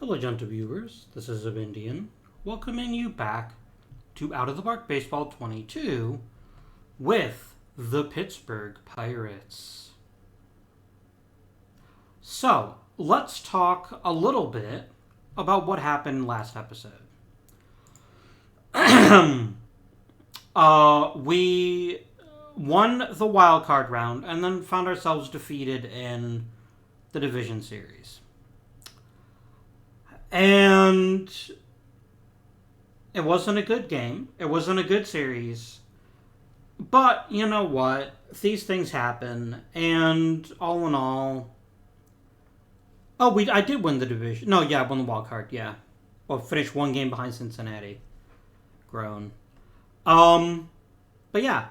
Hello, gentle viewers. This is Indian, welcoming you back to Out of the Park Baseball 22 with the Pittsburgh Pirates. So, let's talk a little bit about what happened last episode. We won the wild card round and then found ourselves defeated in the division series. And it wasn't a good game. It wasn't a good series. But you know what? These things happen. And all in all... I did win the division. No, yeah, I won the wild card, yeah. Well, finished one game behind Cincinnati. Grown. But yeah.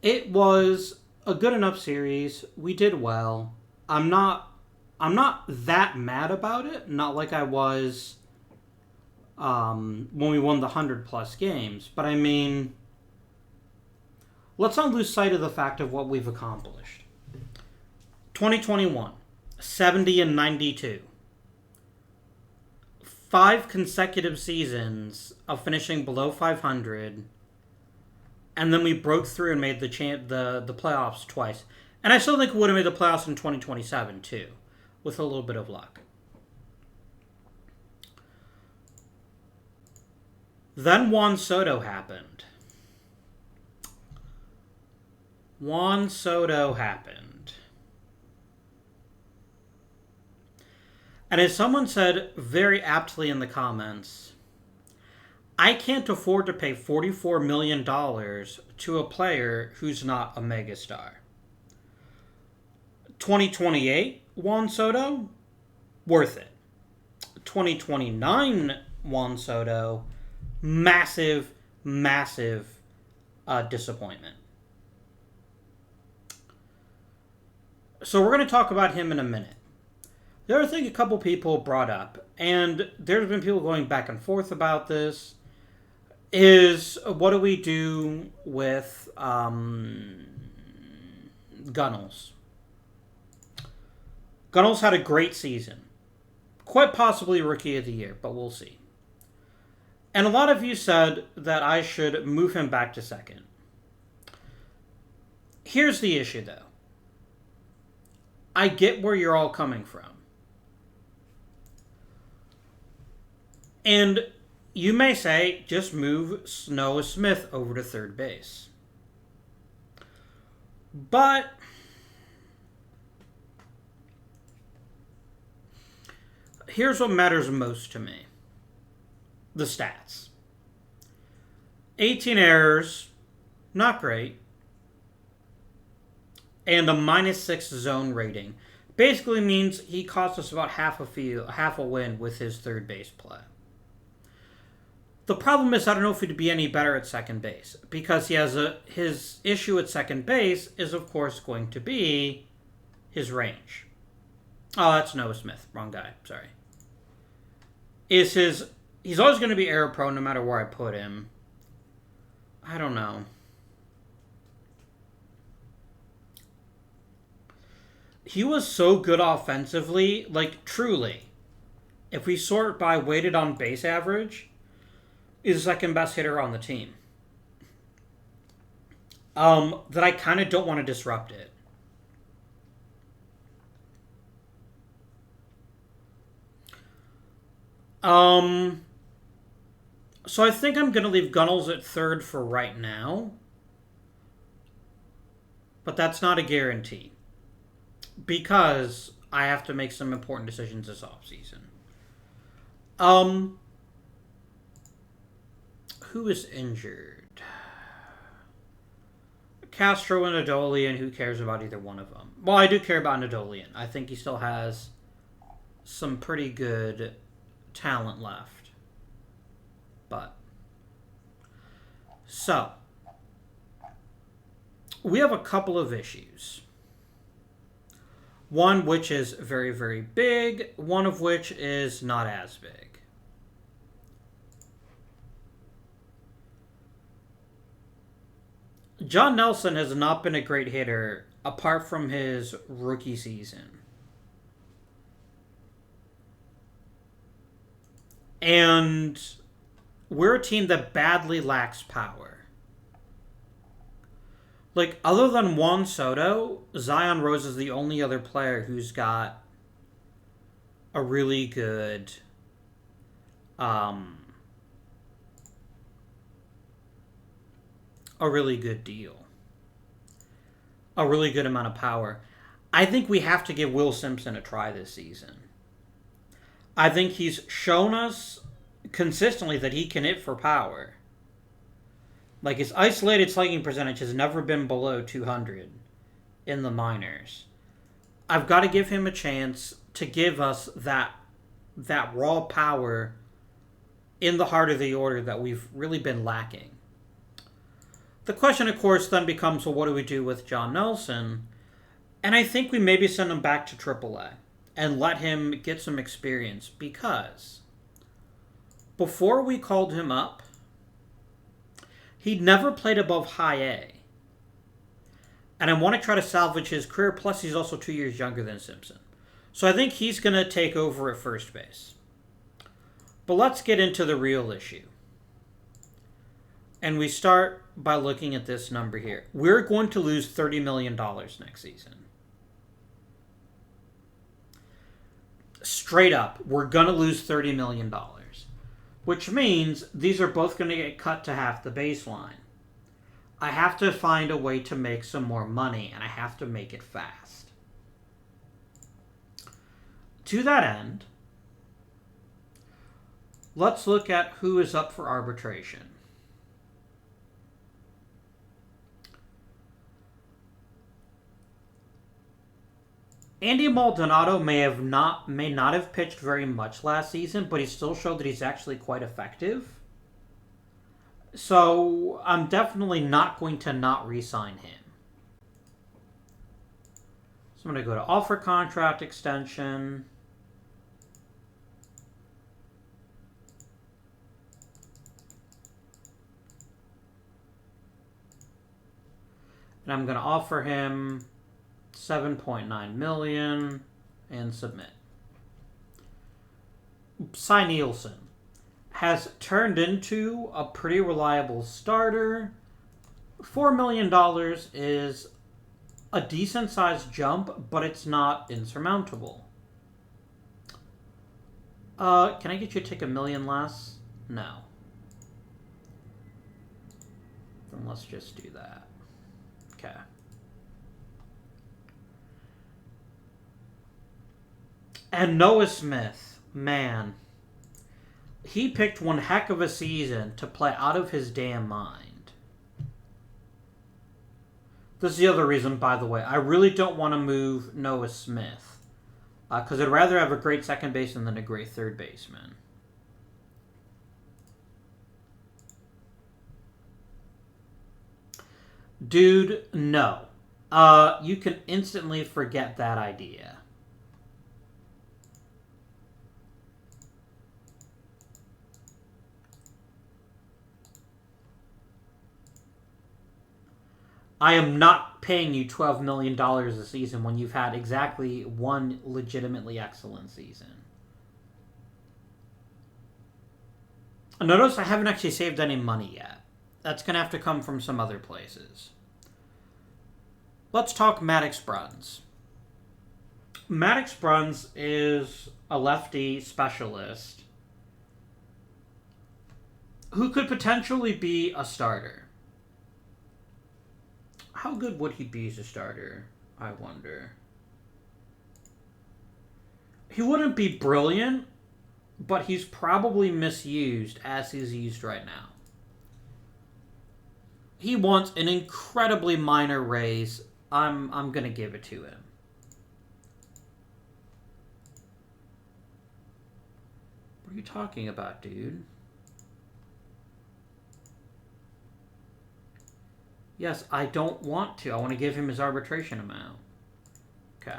It was a good enough series. We did well. I'm not that mad about it. Not like I was when we won the 100-plus games. But I mean, let's not lose sight of the fact of what we've accomplished. 2021, 70-92. 5 consecutive seasons of finishing below 500. And then we broke through and made the playoffs twice. And I still think we would have made the playoffs in 2027, too. With a little bit of luck. Then Juan Soto happened. And as someone said very aptly in the comments, I can't afford to pay $44 million to a player who's not a megastar. 2028 Juan Soto, worth it. 2029 Juan Soto, massive disappointment. So we're going to talk about him in a minute. The other thing a couple people brought up, and there's been people going back and forth about this, is what do we do with Gunnels? Gunnels had a great season. Quite possibly Rookie of the Year, but we'll see. And a lot of you said that I should move him back to second. Here's the issue, though. I get where you're all coming from. And you may say, just move Noah Smith over to third base. But here's what matters most to me. The stats. 18 errors, not great. And a -6 zone rating. Basically means he cost us about half a win with his third base play. The problem is I don't know if he'd be any better at second base. Because his issue at second base is, of course, going to be his range. Oh, that's Noah Smith. Wrong guy. Sorry. He's always going to be error prone no matter where I put him. I don't know. He was so good offensively, like truly. If we sort by weighted on base average, is the second best hitter on the team. That I kind of don't want to disrupt it. So I think I'm going to leave Gunnels at third for right now. But that's not a guarantee. Because I have to make some important decisions this offseason. Who is injured? Castro and Adolian. Who cares about either one of them? Well, I do care about Adolian. I think he still has some pretty good talent left. But so we have a couple of issues. One which is very, very big, one of which is not as big. John Nelson has not been a great hitter apart from his rookie season. And we're a team that badly lacks power. Like, other than Juan Soto, Zion Rose is the only other player who's got a really good deal. A really good amount of power. I think we have to give Will Simpson a try this season. I think he's shown us consistently that he can hit for power. Like, his isolated slugging percentage has never been below 200 in the minors. I've got to give him a chance to give us that raw power in the heart of the order that we've really been lacking. The question, of course, then becomes, well, what do we do with John Nelson? And I think we maybe send him back to AAA and let him get some experience, because before we called him up, he'd never played above high A. And I want to try to salvage his career, plus he's also 2 years younger than Simpson. So I think he's going to take over at first base. But let's get into the real issue. And we start by looking at this number here. We're going to lose $30 million next season. Straight up, we're going to lose $30 million. Which means these are both going to get cut to half the baseline. I have to find a way to make some more money, and I have to make it fast. To that end, let's look at who is up for arbitration. Andy Maldonado may not have pitched very much last season, but he still showed that he's actually quite effective. So I'm definitely not going to not re-sign him. So I'm going to go to offer contract extension. And I'm going to offer him $7.9 million and submit. Cy Nielsen has turned into a pretty reliable starter. $4 million is a decent sized jump, but it's not insurmountable. Can I get you to take $1 million less? No. Then let's just do that. Okay. And Noah Smith, man, he picked one heck of a season to play out of his damn mind. This is the other reason, by the way. I really don't want to move Noah Smith, because I'd rather have a great second baseman than a great third baseman. Dude, no. You can instantly forget that idea. I am not paying you $12 million a season when you've had exactly one legitimately excellent season. Notice I haven't actually saved any money yet. That's going to have to come from some other places. Let's talk Maddox Bruns. Maddox Bruns is a lefty specialist who could potentially be a starter. How good would he be as a starter, I wonder? He wouldn't be brilliant, but he's probably misused as he's used right now. He wants an incredibly minor raise. I'm going to give it to him. What are you talking about, dude? Yes, I don't want to. I want to give him his arbitration amount. Okay.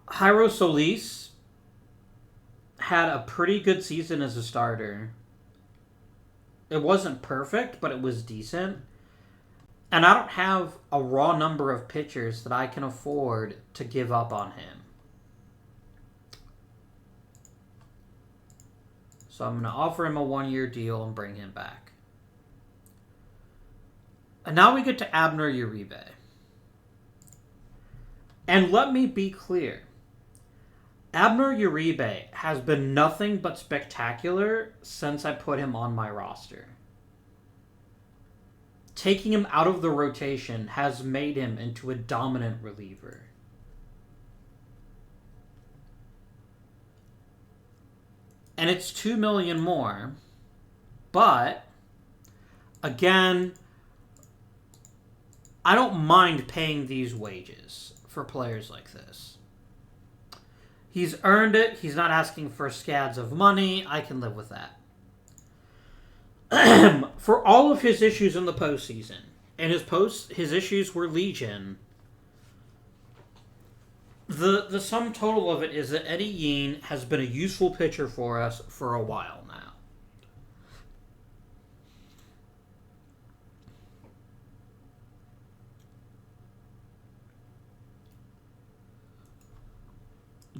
Jairo Solis had a pretty good season as a starter. It wasn't perfect, but it was decent. And I don't have a raw number of pitchers that I can afford to give up on him. So I'm going to offer him a 1-year deal and bring him back. And now we get to Abner Uribe. And let me be clear. Abner Uribe has been nothing but spectacular since I put him on my roster. Taking him out of the rotation has made him into a dominant reliever. And it's $2 million more. But, again, I don't mind paying these wages for players like this. He's earned it. He's not asking for scads of money. I can live with that. For all of his issues in the postseason, and his issues were legion, the sum total of it is that Eddie Yean has been a useful pitcher for us for a while now.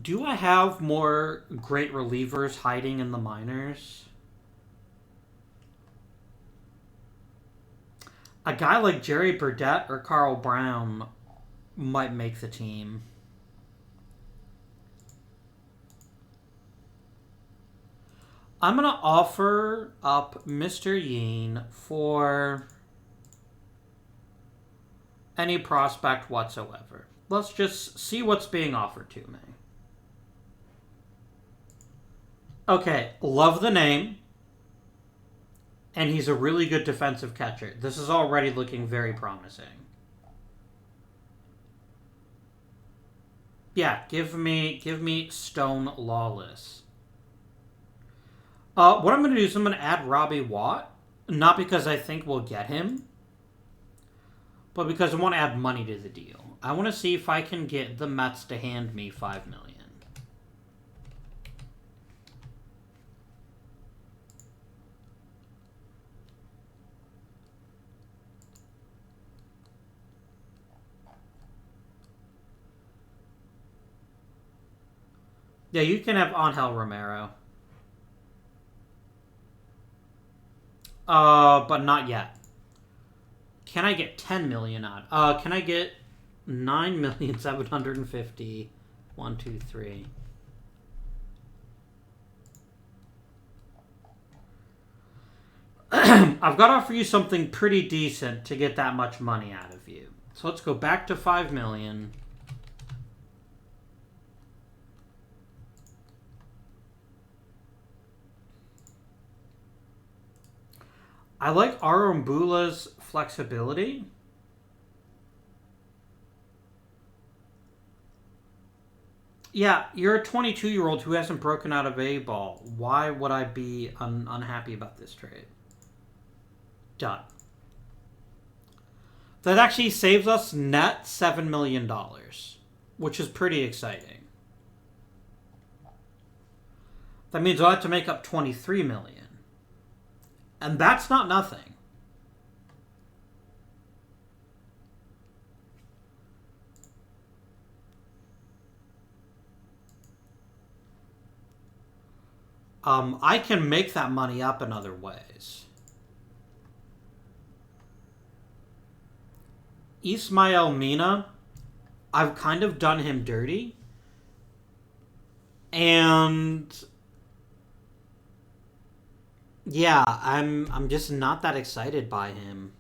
Do I have more great relievers hiding in the minors? A guy like Jerry Burdette or Carl Brown might make the team. I'm going to offer up Mr. Yean for any prospect whatsoever. Let's just see what's being offered to me. Okay, love the name. And he's a really good defensive catcher. This is already looking very promising. Yeah, give me Stone Lawless. What I'm going to do is I'm going to add Robbie Watt. Not because I think we'll get him, but because I want to add money to the deal. I want to see if I can get the Mets to hand me $5 million. Yeah, you can have Angel Romero. But not yet. Can I get 10 million out? Can I get 9,750,000? 1, 2, 3. I've got to offer you something pretty decent to get that much money out of you. So let's go back to 5 million. I like Arumbula's flexibility. Yeah, you're a 22-year-old who hasn't broken out of A-ball. Why would I be unhappy about this trade? Done. That actually saves us net $7 million, which is pretty exciting. That means I'll have to make up $23 million. And that's not nothing. I can make that money up in other ways. Ismael Mina, I've kind of done him dirty. And yeah, I'm just not that excited by him.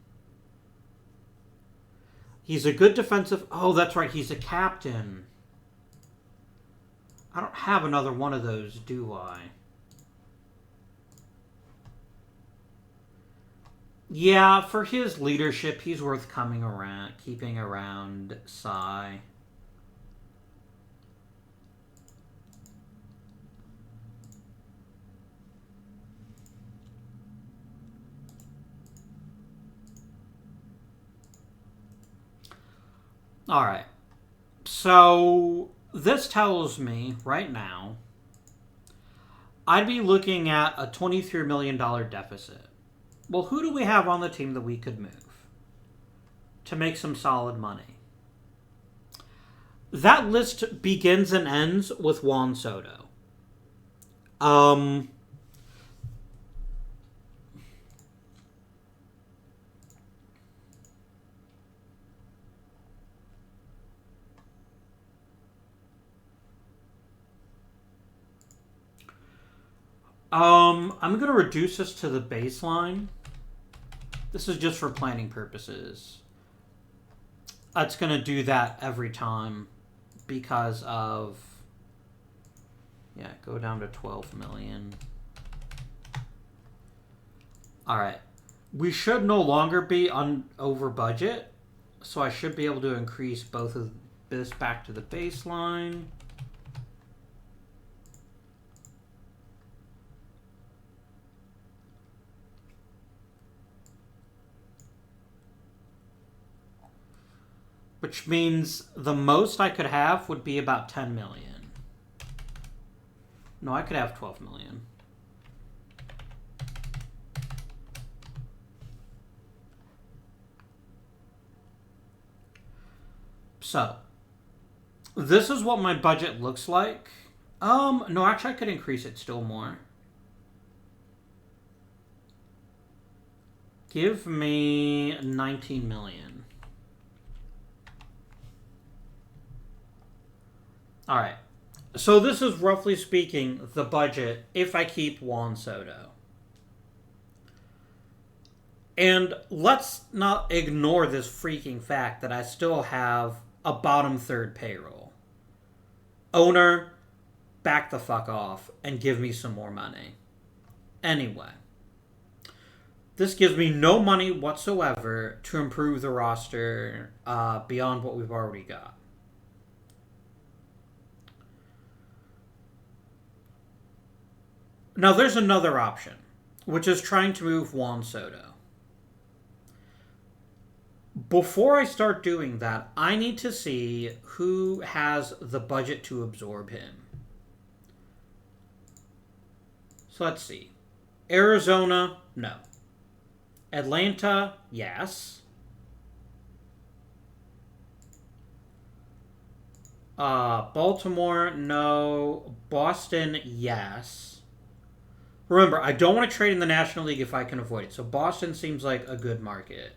He's a good defensive... Oh, that's right, he's a captain. I don't have another one of those, do I? Yeah, for his leadership, he's worth keeping around. Sigh. Alright. So, this tells me, right now, I'd be looking at a $23 million deficit. Well, who do we have on the team that we could move to make some solid money? That list begins and ends with Juan Soto. I'm going to reduce this to the baseline. This is just for planning purposes. It's going to do that every time because of... Yeah, go down to 12 million. All right. We should no longer be over budget, so I should be able to increase both of this back to the baseline. Which means the most I could have would be about 10 million. No, I could have 12 million. So, this is what my budget looks like. No, actually I could increase it still more. Give me 19 million. All right. So this is, roughly speaking, the budget if I keep Juan Soto. And let's not ignore this freaking fact that I still have a bottom third payroll. Owner, back the fuck off and give me some more money. Anyway. This gives me no money whatsoever to improve the roster beyond what we've already got. Now, there's another option, which is trying to move Juan Soto. Before I start doing that, I need to see who has the budget to absorb him. So let's see. Arizona, no. Atlanta, yes. Baltimore, no. Boston, yes. Remember, I don't want to trade in the National League if I can avoid it. So Boston seems like a good market.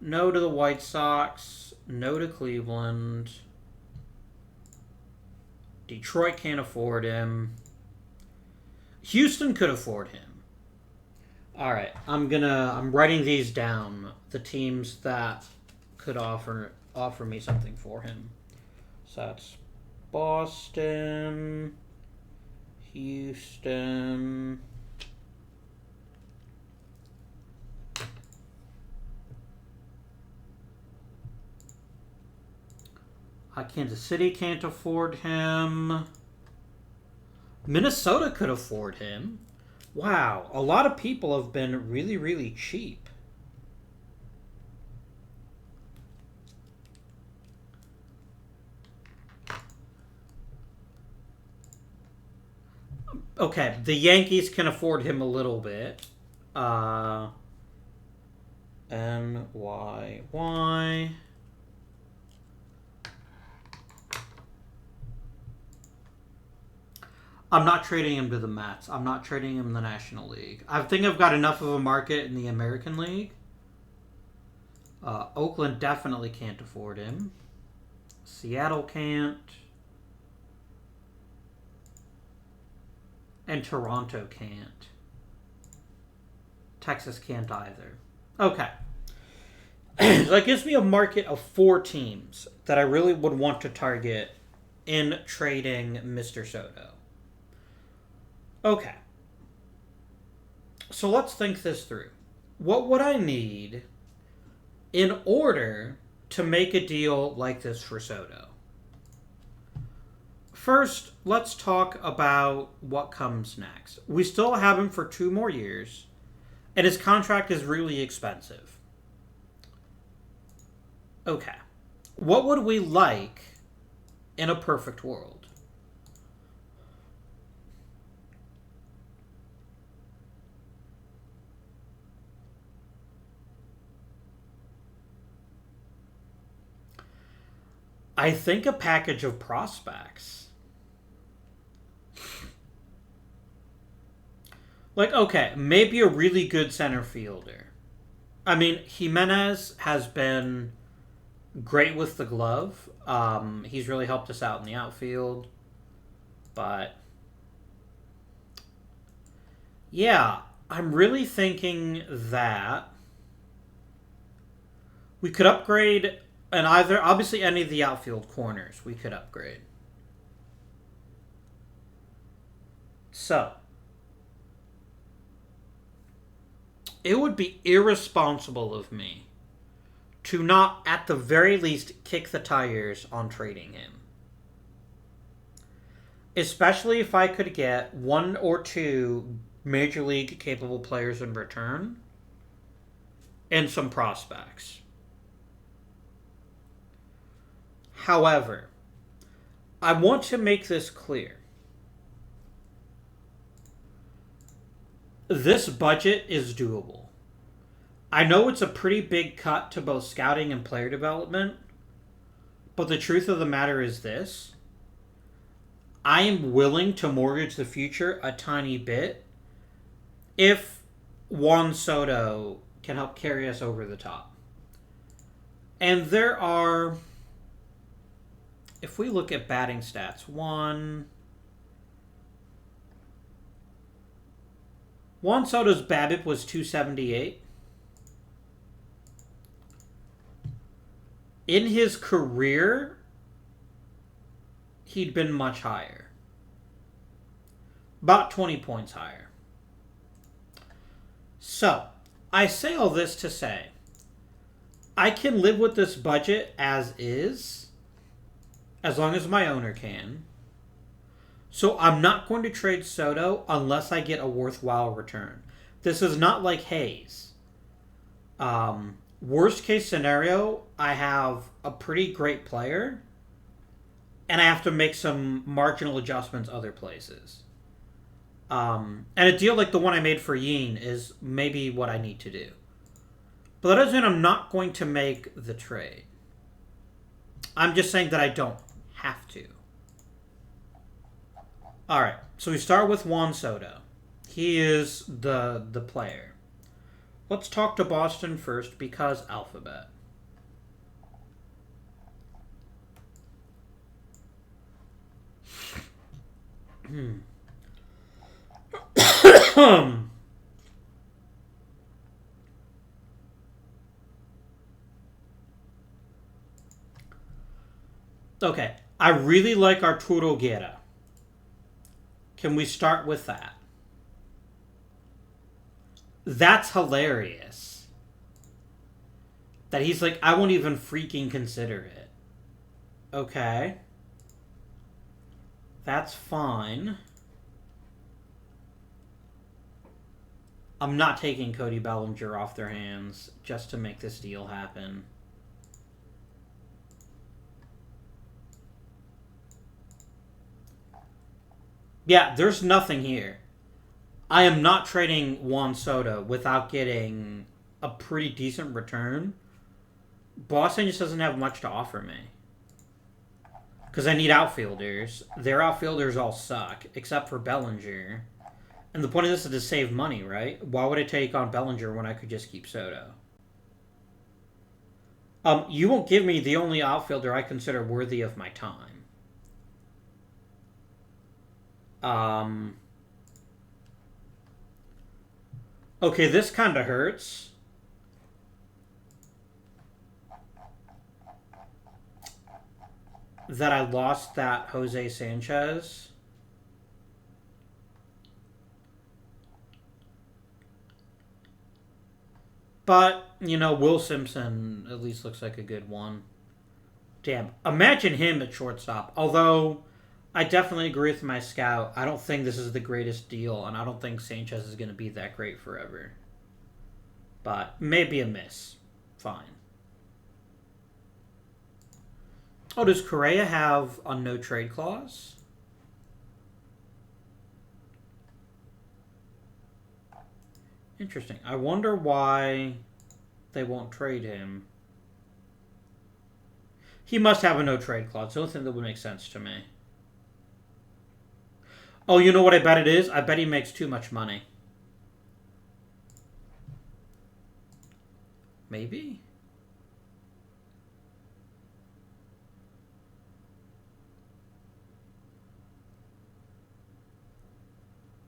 No to the White Sox. No to Cleveland. Detroit can't afford him. Houston could afford him. All right, I'm writing these down. The teams that could offer me something for him. So that's Boston, Houston, Kansas City can't afford him. Minnesota could afford him. Wow, a lot of people have been really, really cheap. Okay, the Yankees can afford him a little bit. NYY. I'm not trading him to the Mets. I'm not trading him in the National League. I think I've got enough of a market in the American League. Oakland definitely can't afford him. Seattle can't. And Toronto can't. Texas can't either. Okay. So that gives me a market of 4 teams that I really would want to target in trading Mr. Soto. Okay. So let's think this through. What would I need in order to make a deal like this for Soto? First, let's talk about what comes next. We still have him for 2 more years, and his contract is really expensive. Okay. What would we like in a perfect world? I think a package of prospects. Like, okay, maybe a really good center fielder. I mean, Jimenez has been great with the glove. He's really helped us out in the outfield. But Yeah, I'm really thinking that we could upgrade, and either, obviously, any of the outfield corners we could upgrade. So, it would be irresponsible of me to not, at the very least, kick the tires on trading him. Especially if I could get one or two major league capable players in return and some prospects. However, I want to make this clear. This budget is doable. I know it's a pretty big cut to both scouting and player development, but the truth of the matter is this. I am willing to mortgage the future a tiny bit if Juan Soto can help carry us over the top. And there are, if we look at batting stats, Juan Soto's BABIP was 278. In his career, he'd been much higher. About 20 points higher. So, I say all this to say, I can live with this budget as is, as long as my owner can. So I'm not going to trade Soto unless I get a worthwhile return. This is not like Hayes. Worst case scenario, I have a pretty great player, and I have to make some marginal adjustments other places. And a deal like the one I made for Yeen is maybe what I need to do. But that doesn't mean I'm not going to make the trade. I'm just saying that I don't have to. Alright, so we start with Juan Soto. He is the player. Let's talk to Boston first because alphabet. Okay, I really like Arturo Guerra. Can we start with that? That's hilarious. That he's like, I won't even freaking consider it. Okay. That's fine. I'm not taking Cody Bellinger off their hands just to make this deal happen. Yeah, there's nothing here. I am not trading Juan Soto without getting a pretty decent return. Boston just doesn't have much to offer me. Because I need outfielders. Their outfielders all suck, except for Bellinger. And the point of this is to save money, right? Why would I take on Bellinger when I could just keep Soto? You won't give me the only outfielder I consider worthy of my time. Okay, this kind of hurts. That I lost that Jose Sanchez. But, you know, Will Simpson at least looks like a good one. Damn. Imagine him at shortstop. Although, I definitely agree with my scout. I don't think this is the greatest deal, and I don't think Sanchez is going to be that great forever. But, maybe a miss. Fine. Oh, does Correa have a no-trade clause? Interesting. I wonder why they won't trade him. He must have a no-trade clause. The only thing that would make sense to me. Oh, you know what I bet it is? I bet he makes too much money. Maybe?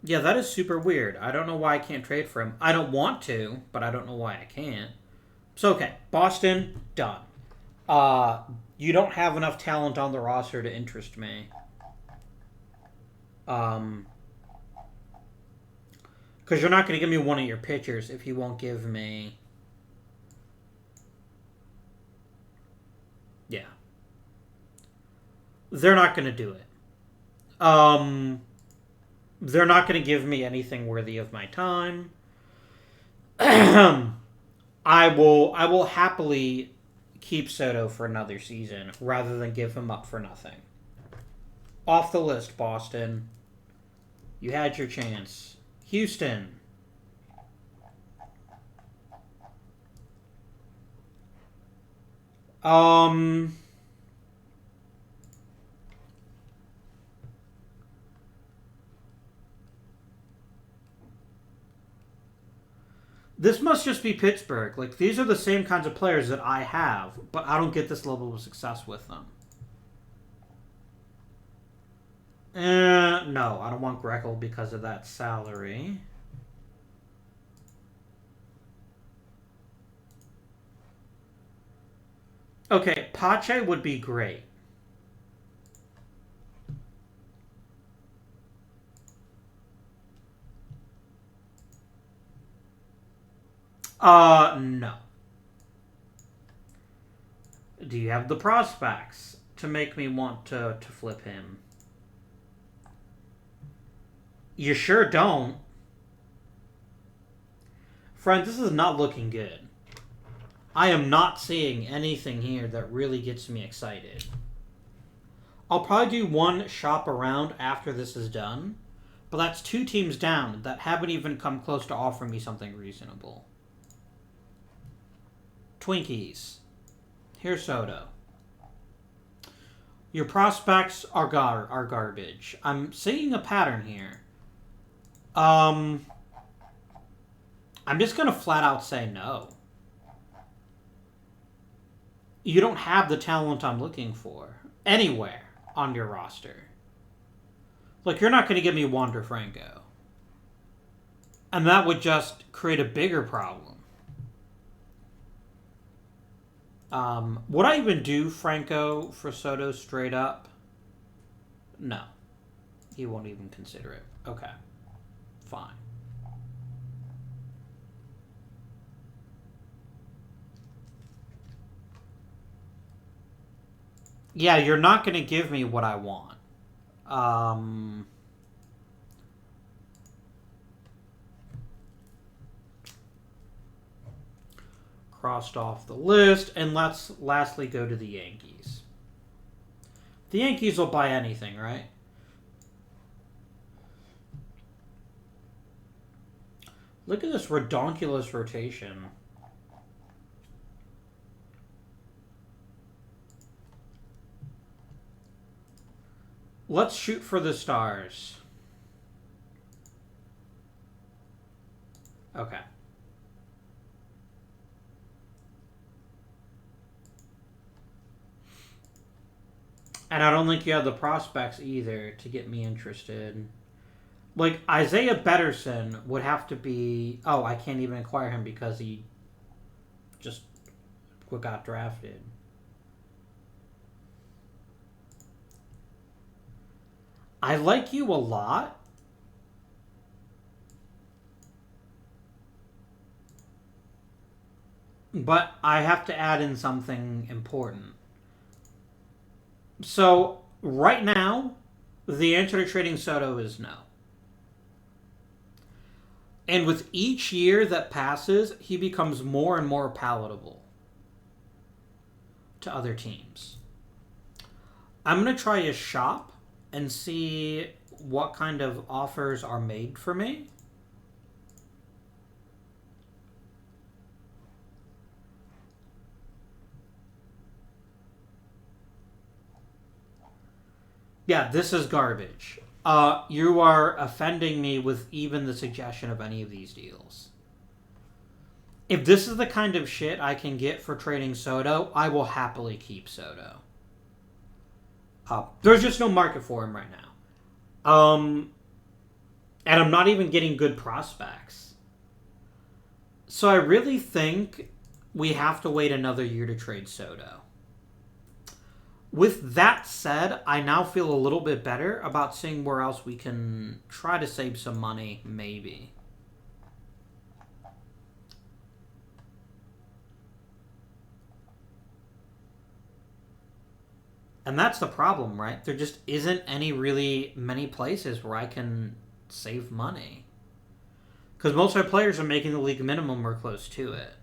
Yeah, that is super weird. I don't know why I can't trade for him. I don't want to, but I don't know why I can't. So, okay. Boston, done. You don't have enough talent on the roster to interest me. Because you're not going to give me one of your pitchers if you won't give me... Yeah. They're not going to do it. They're not going to give me anything worthy of my time. I will happily keep Soto for another season rather than give him up for nothing. Off the list, Boston. You had your chance. Houston. This must just be Pittsburgh. Like, these are the same kinds of players that I have, but I don't get this level of success with them. No, I don't want Grekel because of that salary. Okay, Pache would be great. No. Do you have the prospects to make me want to flip him? You sure don't. Friend, this is not looking good. I am not seeing anything here that really gets me excited. I'll probably do one shop around after this is done, but that's 2 teams down that haven't even come close to offering me something reasonable. Twinkies. Here's Soto. Your prospects are garbage. I'm seeing a pattern here. I'm just going to flat out say no. You don't have the talent I'm looking for anywhere on your roster. Like, you're not going to give me Wander Franco. And that would just create a bigger problem. Would I even do Franco for Soto straight up? No. He won't even consider it. Okay. Fine. Yeah, you're not going to give me what I want. Crossed off the list. And let's lastly go to the Yankees. The Yankees will buy anything, right? Look at this redonkulous rotation. Let's shoot for the stars. Okay. And I don't think you have the prospects either to get me interested. Like, Isaiah Betterson would have to be... Oh, I can't even acquire him because he just got drafted. I like you a lot. But I have to add in something important. So, right now, the answer to trading Soto is no. And with each year that passes, he becomes more and more palatable to other teams. I'm going to try a shop and see what kind of offers are made for me. Yeah, this is garbage. You are offending me with even the suggestion of any of these deals. If this is the kind of shit I can get for trading Soto, I will happily keep Soto. There's just no market for him right now. And I'm not even getting good prospects. So I really think we have to wait another year to trade Soto. With that said, I now feel a little bit better about seeing where else we can try to save some money, maybe. And that's the problem, right? There just isn't many places where I can save money. Because most of our players are making the league minimum or close to it.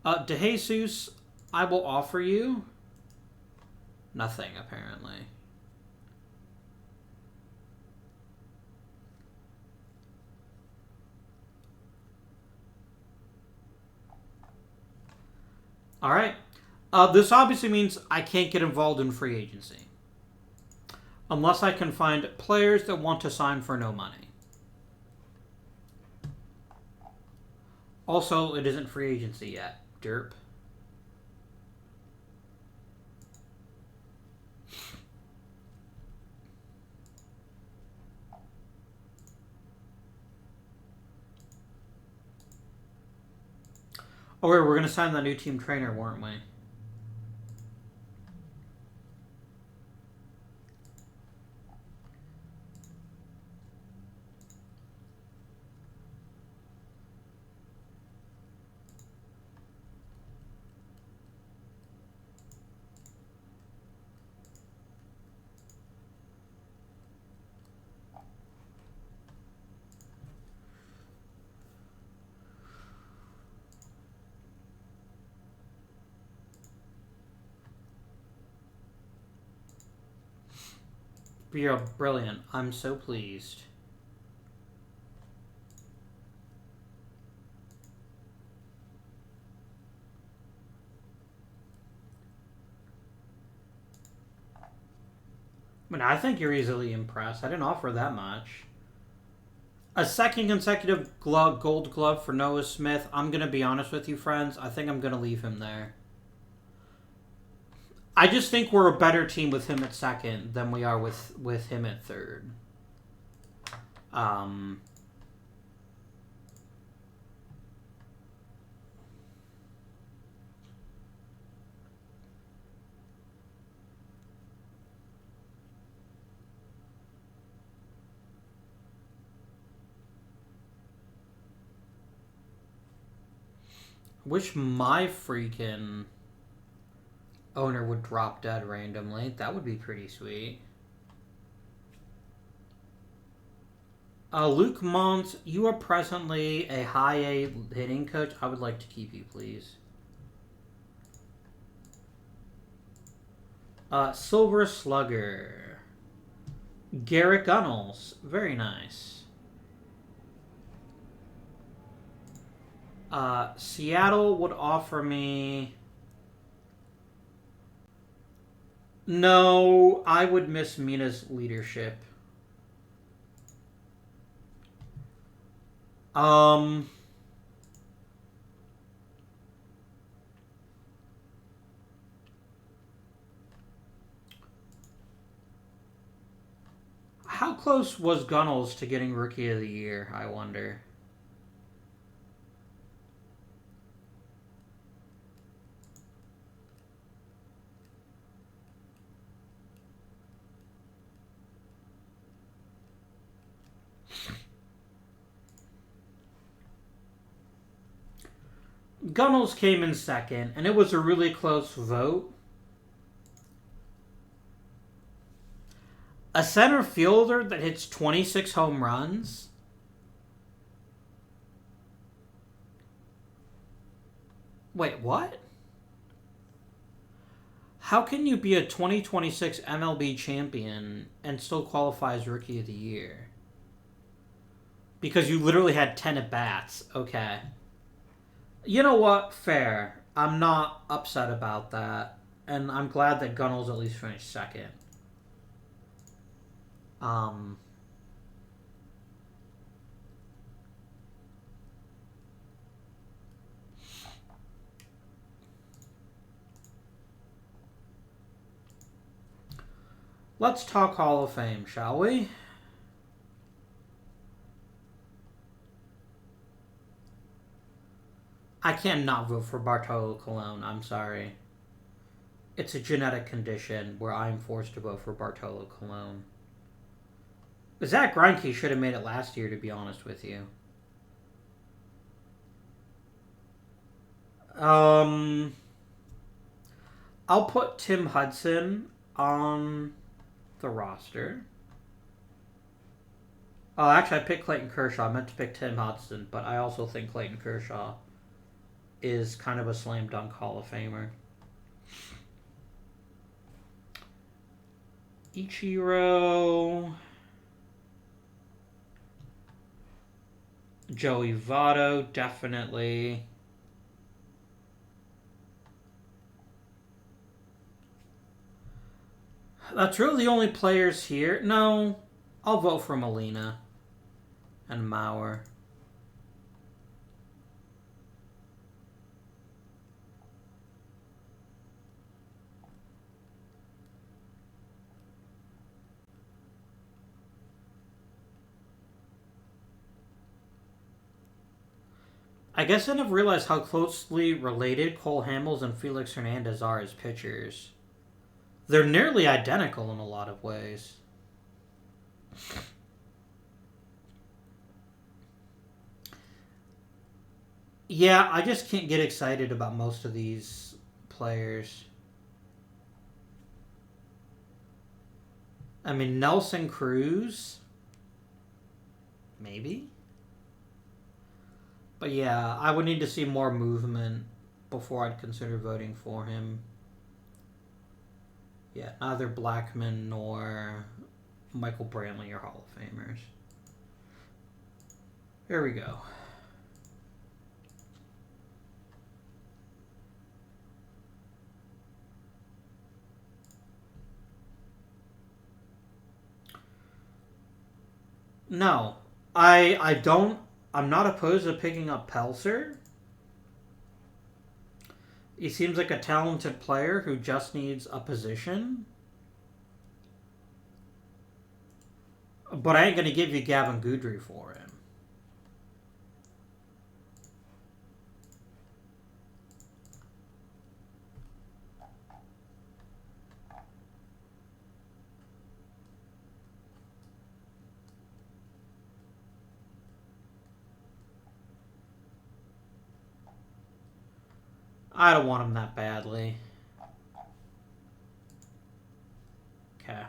DeJesus, I will offer you nothing, apparently. All right. This obviously means I can't get involved in free agency. Unless I can find players that want to sign for no money. Also, it isn't free agency yet. Derp. Oh, wait, we're going to sign that new team trainer, weren't we? You're brilliant. I'm so pleased. I mean, I think you're easily impressed. I didn't offer that much. A second consecutive gold glove for Noah Smith. I'm going to be honest with you, friends. I think I'm going to leave him there. I just think we're a better team with him at second than we are with him at third. Wish my freaking owner would drop dead randomly. That would be pretty sweet. Luke Mons, you are presently a high A hitting coach. I would like to keep you, please. Silver Slugger. Garrett Gunnels. Very nice. Seattle would offer me... No, I would miss Mina's leadership. How close was Gunnels to getting Rookie of the Year, I wonder? Gunnels came in second, and it was a really close vote. A center fielder that hits 26 home runs? Wait, what? How can you be a 2026 MLB champion and still qualify as Rookie of the Year? Because you literally had 10 at-bats. Okay. You know what? Fair. I'm not upset about that. And I'm glad that Gunnels at least finished second. Let's talk Hall of Fame, shall we? I can't not vote for Bartolo Colon. I'm sorry. It's a genetic condition where I'm forced to vote for Bartolo Colon. Zach Greinke should have made it last year, to be honest with you. I'll put Tim Hudson on the roster. Oh, actually, I picked Clayton Kershaw. I meant to pick Tim Hudson, but I also think Clayton Kershaw is kind of a slam dunk Hall of Famer. Ichiro. Joey Votto, definitely. That's really the only players here. No, I'll vote for Molina and Mauer. I guess I never realized how closely related Cole Hamels and Felix Hernandez are as pitchers. They're nearly identical in a lot of ways. Yeah, I just can't get excited about most of these players. I mean, Nelson Cruz, maybe? But yeah, I would need to see more movement before I'd consider voting for him. Yeah, neither Blackman nor Michael Brantley are Hall of Famers. Here we go. No, I don't. I'm not opposed to picking up Pelser. He seems like a talented player who just needs a position. But I ain't going to give you Gavin Goodry for him. I don't want him that badly. Okay.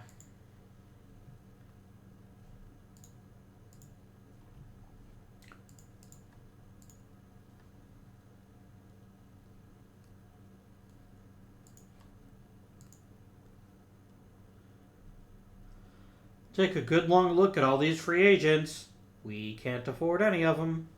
Take a good long look at all these free agents. We can't afford any of them.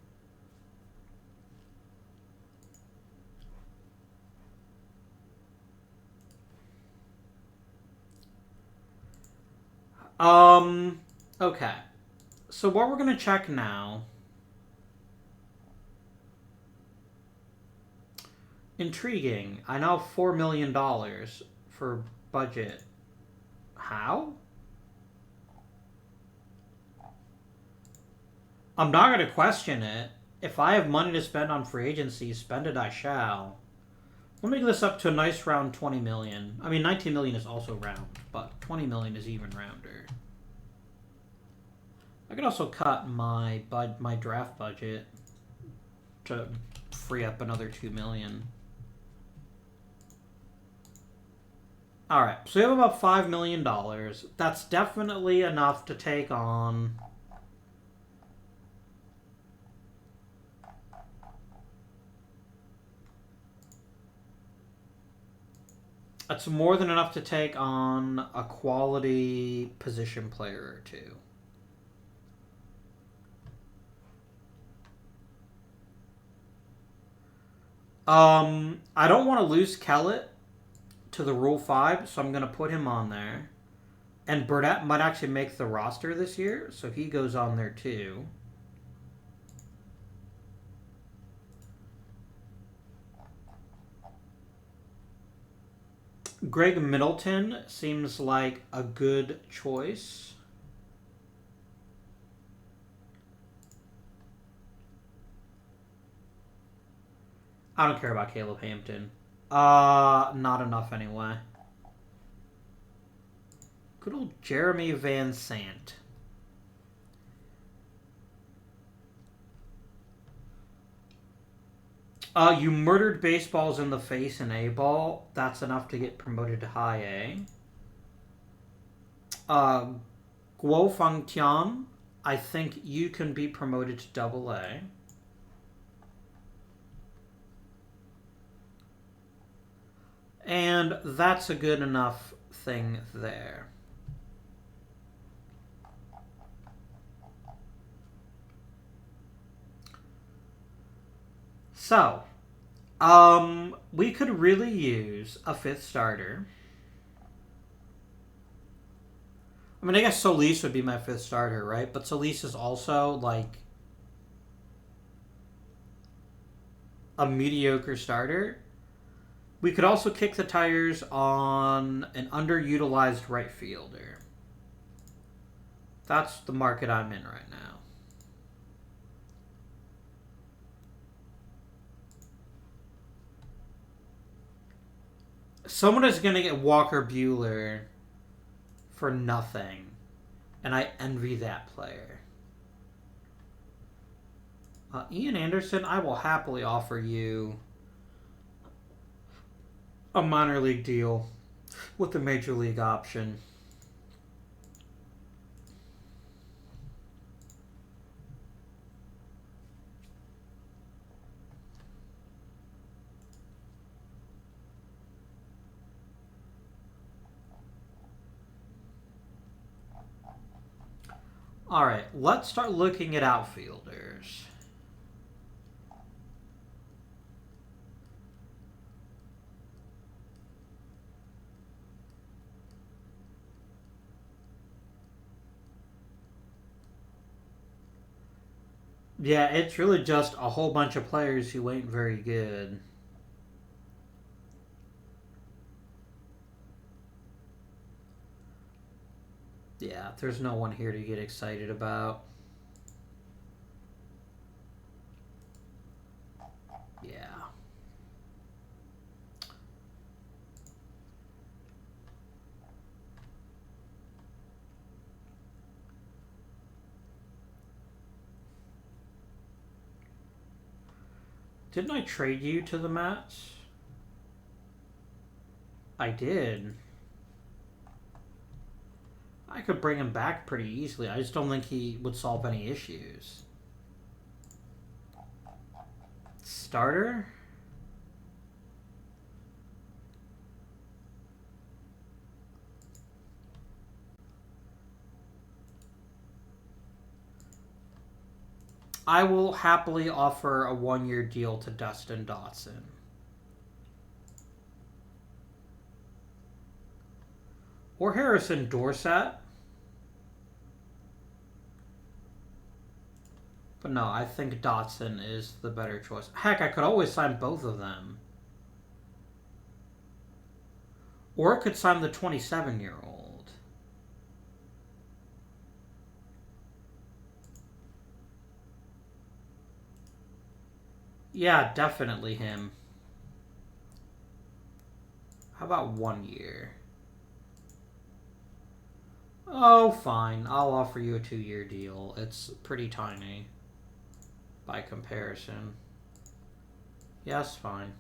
Okay. So what we're going to check now. Intriguing. I now have $4 million for budget. How? I'm not going to question it. If I have money to spend on free agency, spend it I shall. Let me get this up to a nice round 20 million. I mean, 19 million is also round, but 20 million is even rounder. I could also cut my draft budget to free up another 2 million. All right, so we have about $5 million. That's definitely enough to take on. That's more than enough to take on a quality position player or two. I don't want to lose Kellett to the Rule 5, so I'm going to put him on there. And Burnett might actually make the roster this year, so he goes on there too. Greg Middleton seems like a good choice. I don't care about Caleb Hampton. Not enough anyway. Good old Jeremy Van Sant. You murdered baseballs in the face in A-ball. That's enough to get promoted to high A. Guo Feng Tian. I think you can be promoted to double A. And that's a good enough thing there. So, we could really use a fifth starter. I mean, I guess Solis would be my fifth starter, right? But Solis is also, like, a mediocre starter. We could also kick the tires on an underutilized right fielder. That's the market I'm in right now. Someone is going to get Walker Buehler for nothing, and I envy that player. Ian Anderson, I will happily offer you a minor league deal with the major league option. All right, let's start looking at outfielders. Yeah, it's really just a whole bunch of players who ain't very good. Yeah, there's no one here to get excited about. Yeah. Didn't I trade you to the Mets? I did. I could bring him back pretty easily. I just don't think he would solve any issues. Starter? I will happily offer a one-year deal to Dustin Dotson. Or Harrison Dorsett. But no, I think Dotson is the better choice. Heck, I could always sign both of them. Or I could sign the 27-year-old. Yeah, definitely him. How about 1 year? Oh, fine. I'll offer you a 2-year deal. It's pretty tiny by comparison. Yes, fine.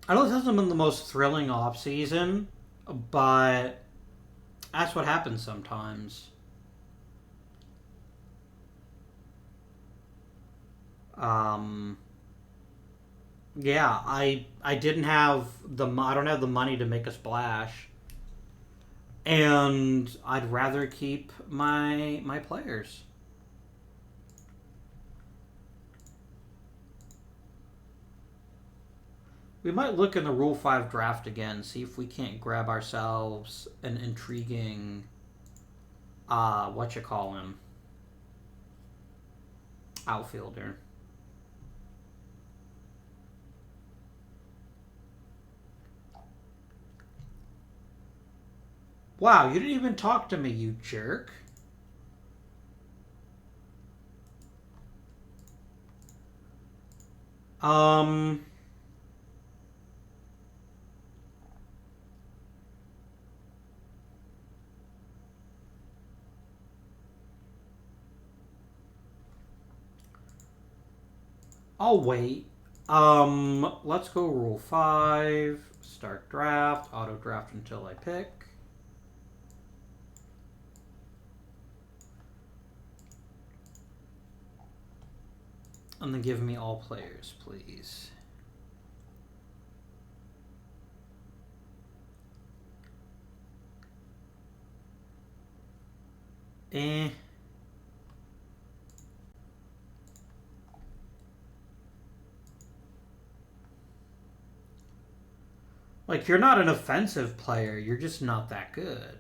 I know this hasn't been the most thrilling offseason, but that's what happens sometimes. Yeah, I didn't have I don't have the money to make a splash, and I'd rather keep my players. We might look in the Rule 5 draft again, see if we can't grab ourselves an intriguing, outfielder. Wow, you didn't even talk to me, you jerk. I'll wait. Let's go rule 5. Start draft. Auto draft until I pick. And then give me all players, please. Like, you're not an offensive player. You're just not that good.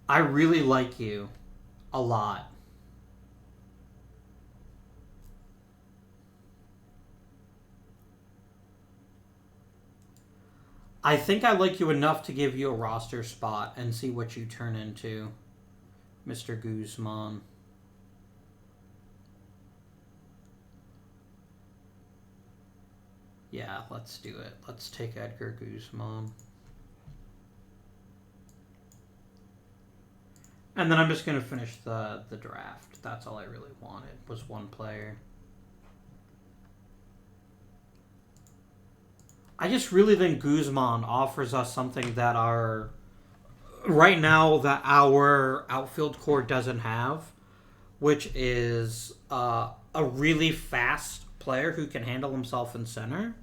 I really like you a lot. I think I like you enough to give you a roster spot and see what you turn into, Mr. Guzman. Yeah, let's do it. Let's take Edgar Guzman. And then I'm just going to finish the draft. That's all I really wanted, was one player. I just really think Guzman offers us something that right now that our outfield core doesn't have, which is a really fast player who can handle himself in center.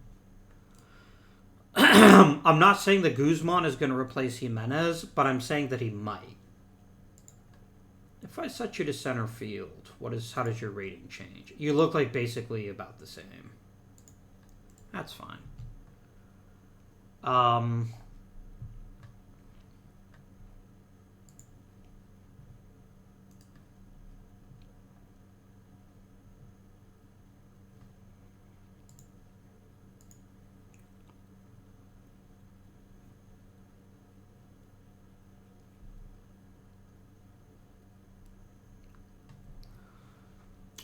I'm not saying that Guzman is going to replace Jimenez, but I'm saying that he might. If I set you to center field, how does your rating change? You look like basically about the same. That's fine.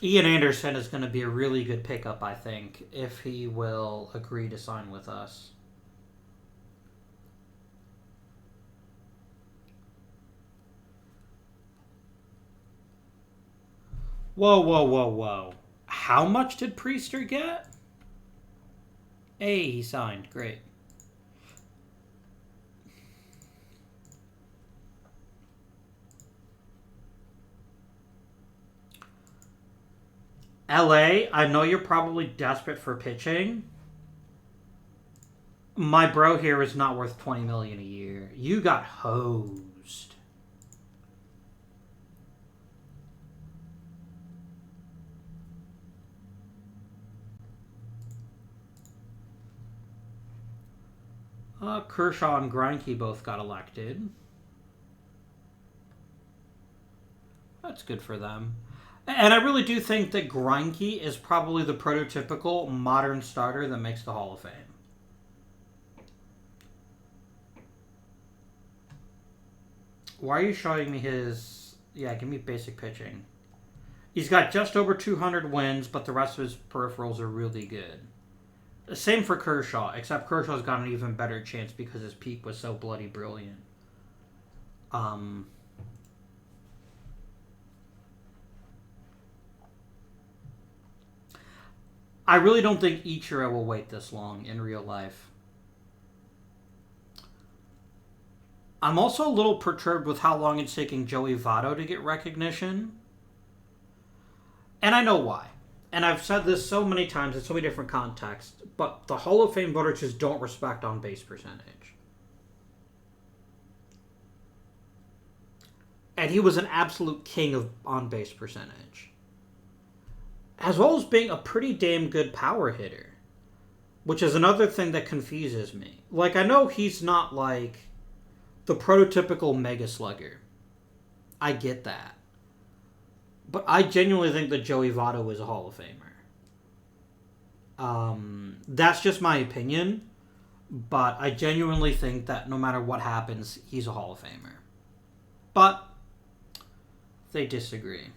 Ian Anderson is going to be a really good pickup, I think, if he will agree to sign with us. Whoa, whoa, whoa, whoa. How much did Priester get? Hey, he signed. Great. LA, I know you're probably desperate for pitching. My bro here is not worth $20 million a year. You got hosed. Kershaw and Greinke both got elected. That's good for them. And I really do think that Greinke is probably the prototypical modern starter that makes the Hall of Fame. Why are you showing me his... Yeah, give me basic pitching. He's got just over 200 wins, but the rest of his peripherals are really good. Same for Kershaw, except Kershaw's got an even better chance because his peak was so bloody brilliant. I really don't think Ichiro will wait this long in real life. I'm also a little perturbed with how long it's taking Joey Votto to get recognition. And I know why. And I've said this so many times in so many different contexts, but the Hall of Fame voters just don't respect on-base percentage. And he was an absolute king of on-base percentage. As well as being a pretty damn good power hitter. Which is another thing that confuses me. Like, I know he's not like the prototypical mega slugger. I get that. But I genuinely think that Joey Votto is a Hall of Famer. That's just my opinion. But I genuinely think that no matter what happens, he's a Hall of Famer. But they disagree.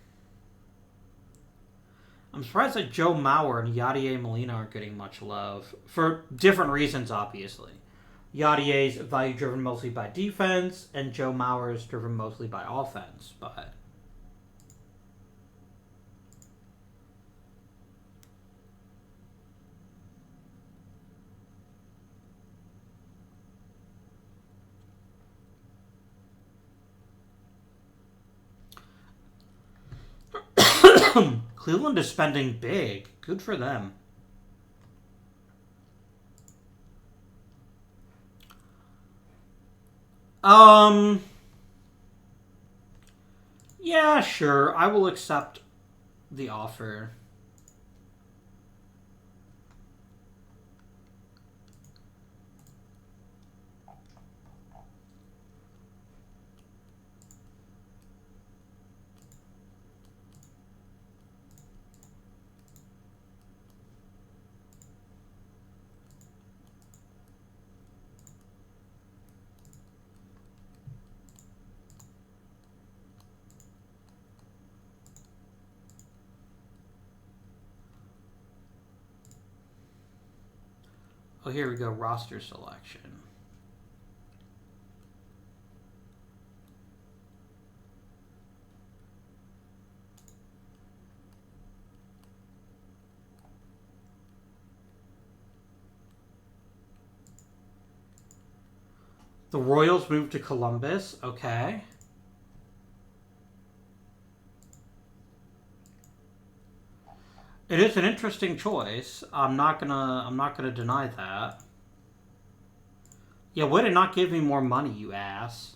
I'm surprised that Joe Mauer and Yadier Molina aren't getting much love. For different reasons, obviously. Yadier's value driven mostly by defense, and Joe Mauer is driven mostly by offense. But Cleveland is spending big. Good for them. Yeah, sure. I will accept the offer. Oh, here we go. Roster selection. The Royals moved to Columbus. Okay. It is an interesting choice. I'm not gonna deny that. Yeah, way to not give me more money, you ass.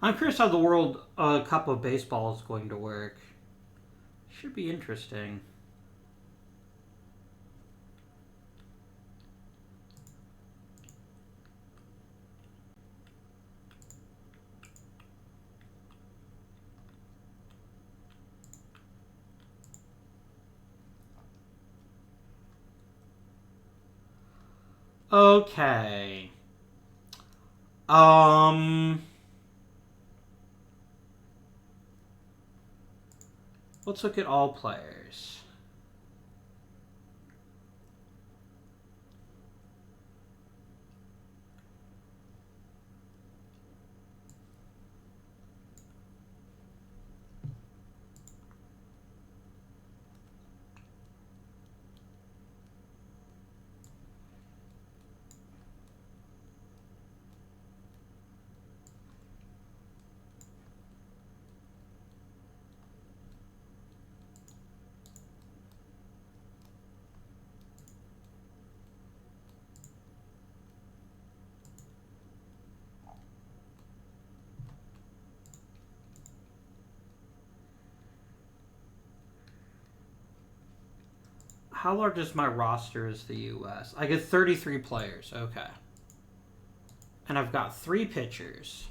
I'm curious how the World Cup of Baseball is going to work. Should be interesting. Okay. Let's look at all players. How large is my roster as the U.S.? I get 33 players. Okay. And I've got 3 pitchers.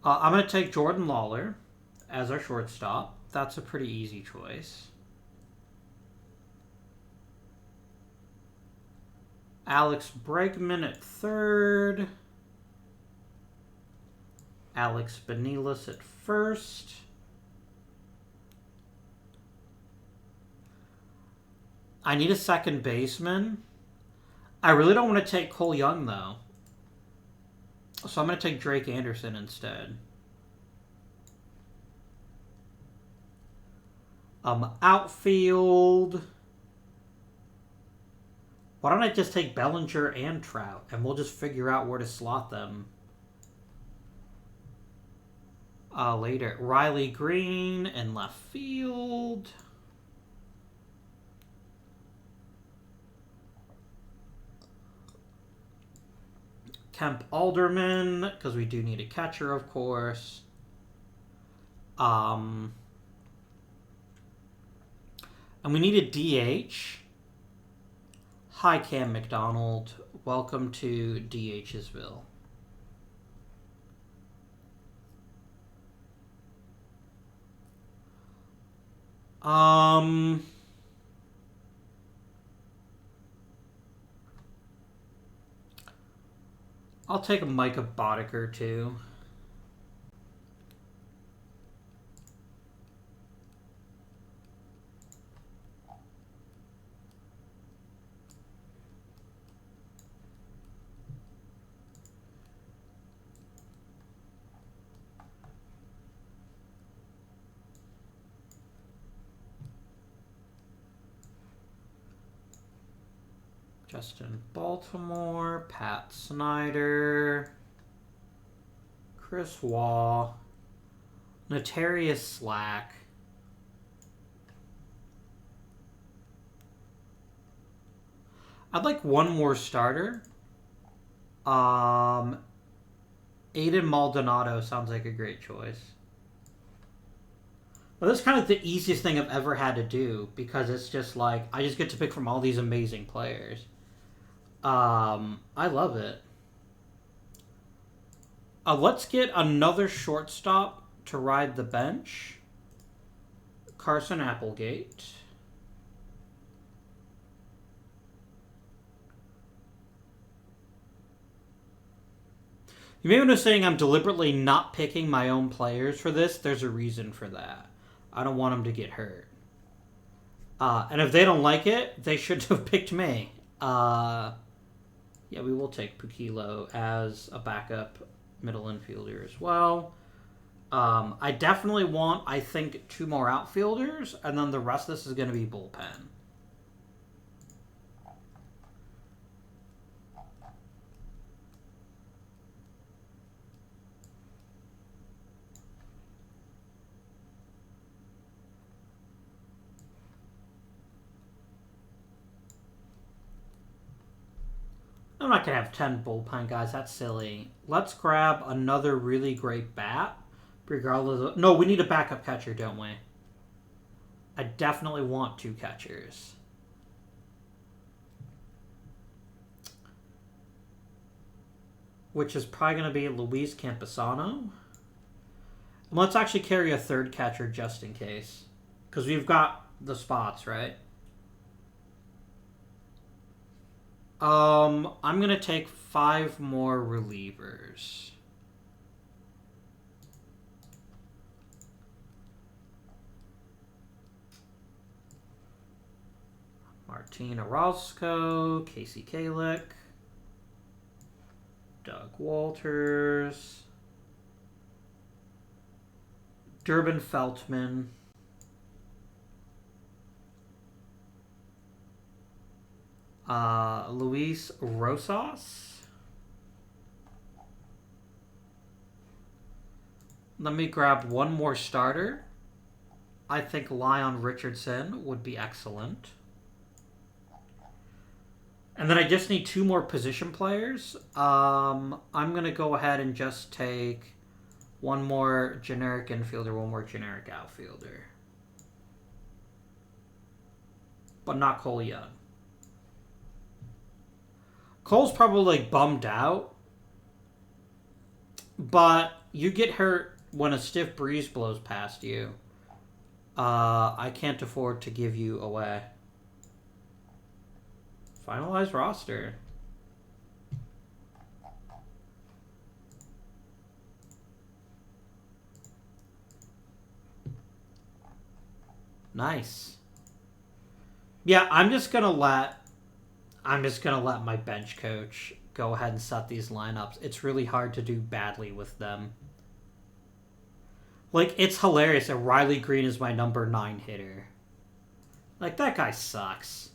I'm going to take Jordan Lawler as our shortstop. That's a pretty easy choice. Alex Bregman at third. Alex Benelis at first. I need a second baseman. I really don't want to take Cole Young, though. So I'm going to take Drake Anderson instead. Outfield. Why don't I just take Bellinger and Trout, and we'll just figure out where to slot them later. Riley Green in left field. Kemp Alderman, because we do need a catcher, of course. And we need a DH. Hi, Cam McDonald. Welcome to DH'sville. I'll take a Micah Boddicker, too. Justin Baltimore, Pat Snyder, Chris Wall, Notarius Slack. I'd like one more starter. Aiden Maldonado sounds like a great choice. Well, that's kind of the easiest thing I've ever had to do because it's just like I just get to pick from all these amazing players. I love it. Let's get another shortstop to ride the bench. Carson Applegate. You may be saying I'm deliberately not picking my own players for this. There's a reason for that. I don't want them to get hurt. And if they don't like it, they shouldn't have picked me. Yeah, we will take Pukilo as a backup middle infielder as well. I definitely want, I think, 2 more outfielders, and then the rest of this is going to be bullpen. I'm not going to have 10 bullpen guys. That's silly. Let's grab another really great bat. Regardless of... No, we need a backup catcher, don't we? I definitely want 2 catchers. Which is probably going to be Luis Camposano. And let's actually carry a 3rd catcher just in case. Because we've got the spots, right? I'm going to take 5 more relievers. Martin Orozco, Casey Kalick, Doug Walters, Durbin Feltman, Luis Rosas. Let me grab one more starter. I think Leon Richardson would be excellent. And then I just need 2 more position players. I'm going to go ahead and just take 1 more generic infielder, 1 more generic outfielder. But not Cole Young. Cole's probably like bummed out. But you get hurt when a stiff breeze blows past you. I can't afford to give you away. Finalize roster. Nice. Yeah, I'm just gonna let my bench coach go ahead and set these lineups. It's really hard to do badly with them. Like, it's hilarious that Riley Green is my number 9 hitter. Like, that guy sucks.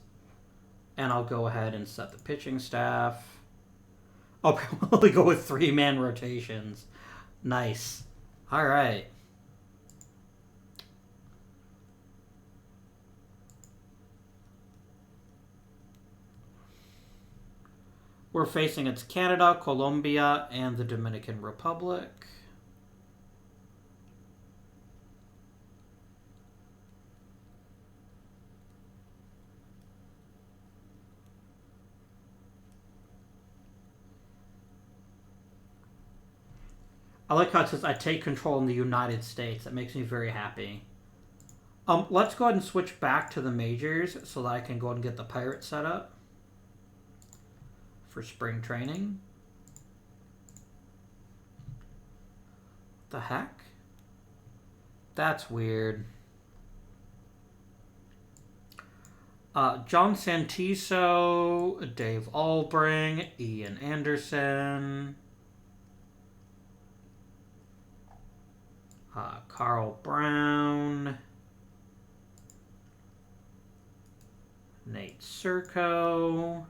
And I'll go ahead and set the pitching staff. I'll probably go with 3-man rotations. Nice. All right. We're facing it's Canada, Colombia, and the Dominican Republic. I like how it says I take control in the United States. That makes me very happy. Let's go ahead and switch back to the majors so that I can go ahead and get the Pirates set up for spring training. The heck? That's weird. John Santiso, Dave Albring, Ian Anderson, Carl Brown, Nate Serco,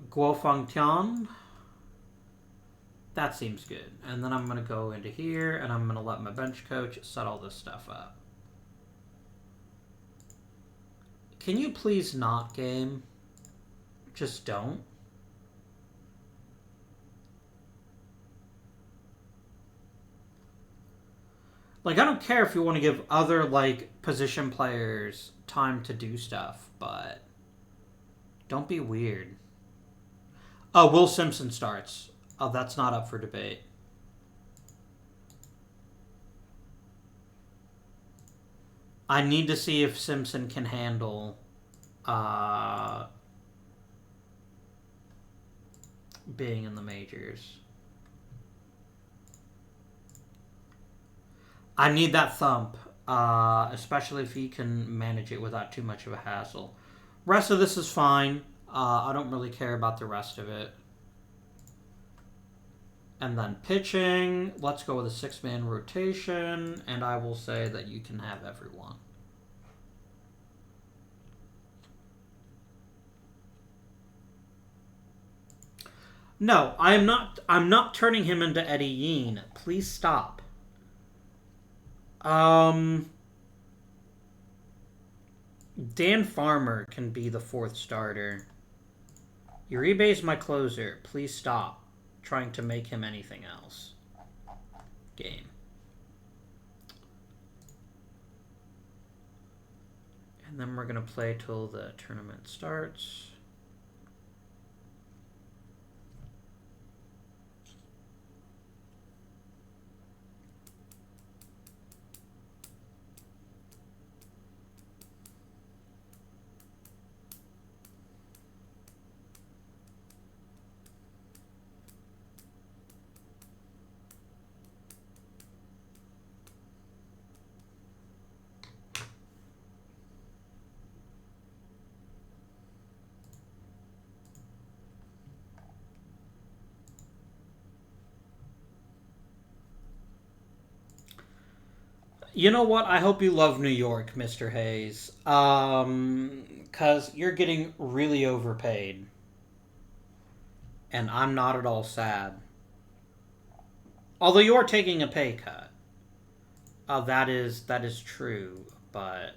Guo Fengtian. That seems good. And then I'm going to go into here and I'm going to let my bench coach set all this stuff up. Can you please not, game? Just don't. Like, I don't care if you want to give other, like, position players time to do stuff, but don't be weird. Oh, Will Simpson starts. Oh, that's not up for debate. I need to see if Simpson can handle being in the majors. I need that thump, especially if he can manage it without too much of a hassle. Rest of this is fine. I don't really care about the rest of it. And then pitching, let's go with a 6-man rotation, and I will say that you can have everyone. No, I'm not turning him into Eddie Yeen. Please stop. Dan Farmer can be the 4th starter. Uribe's my closer. Please stop trying to make him anything else. Game. And then we're going to play till the tournament starts. You know what? I hope you love New York, Mr. Hayes. Because you're getting really overpaid. And I'm not at all sad. Although you're taking a pay cut. That is true, but...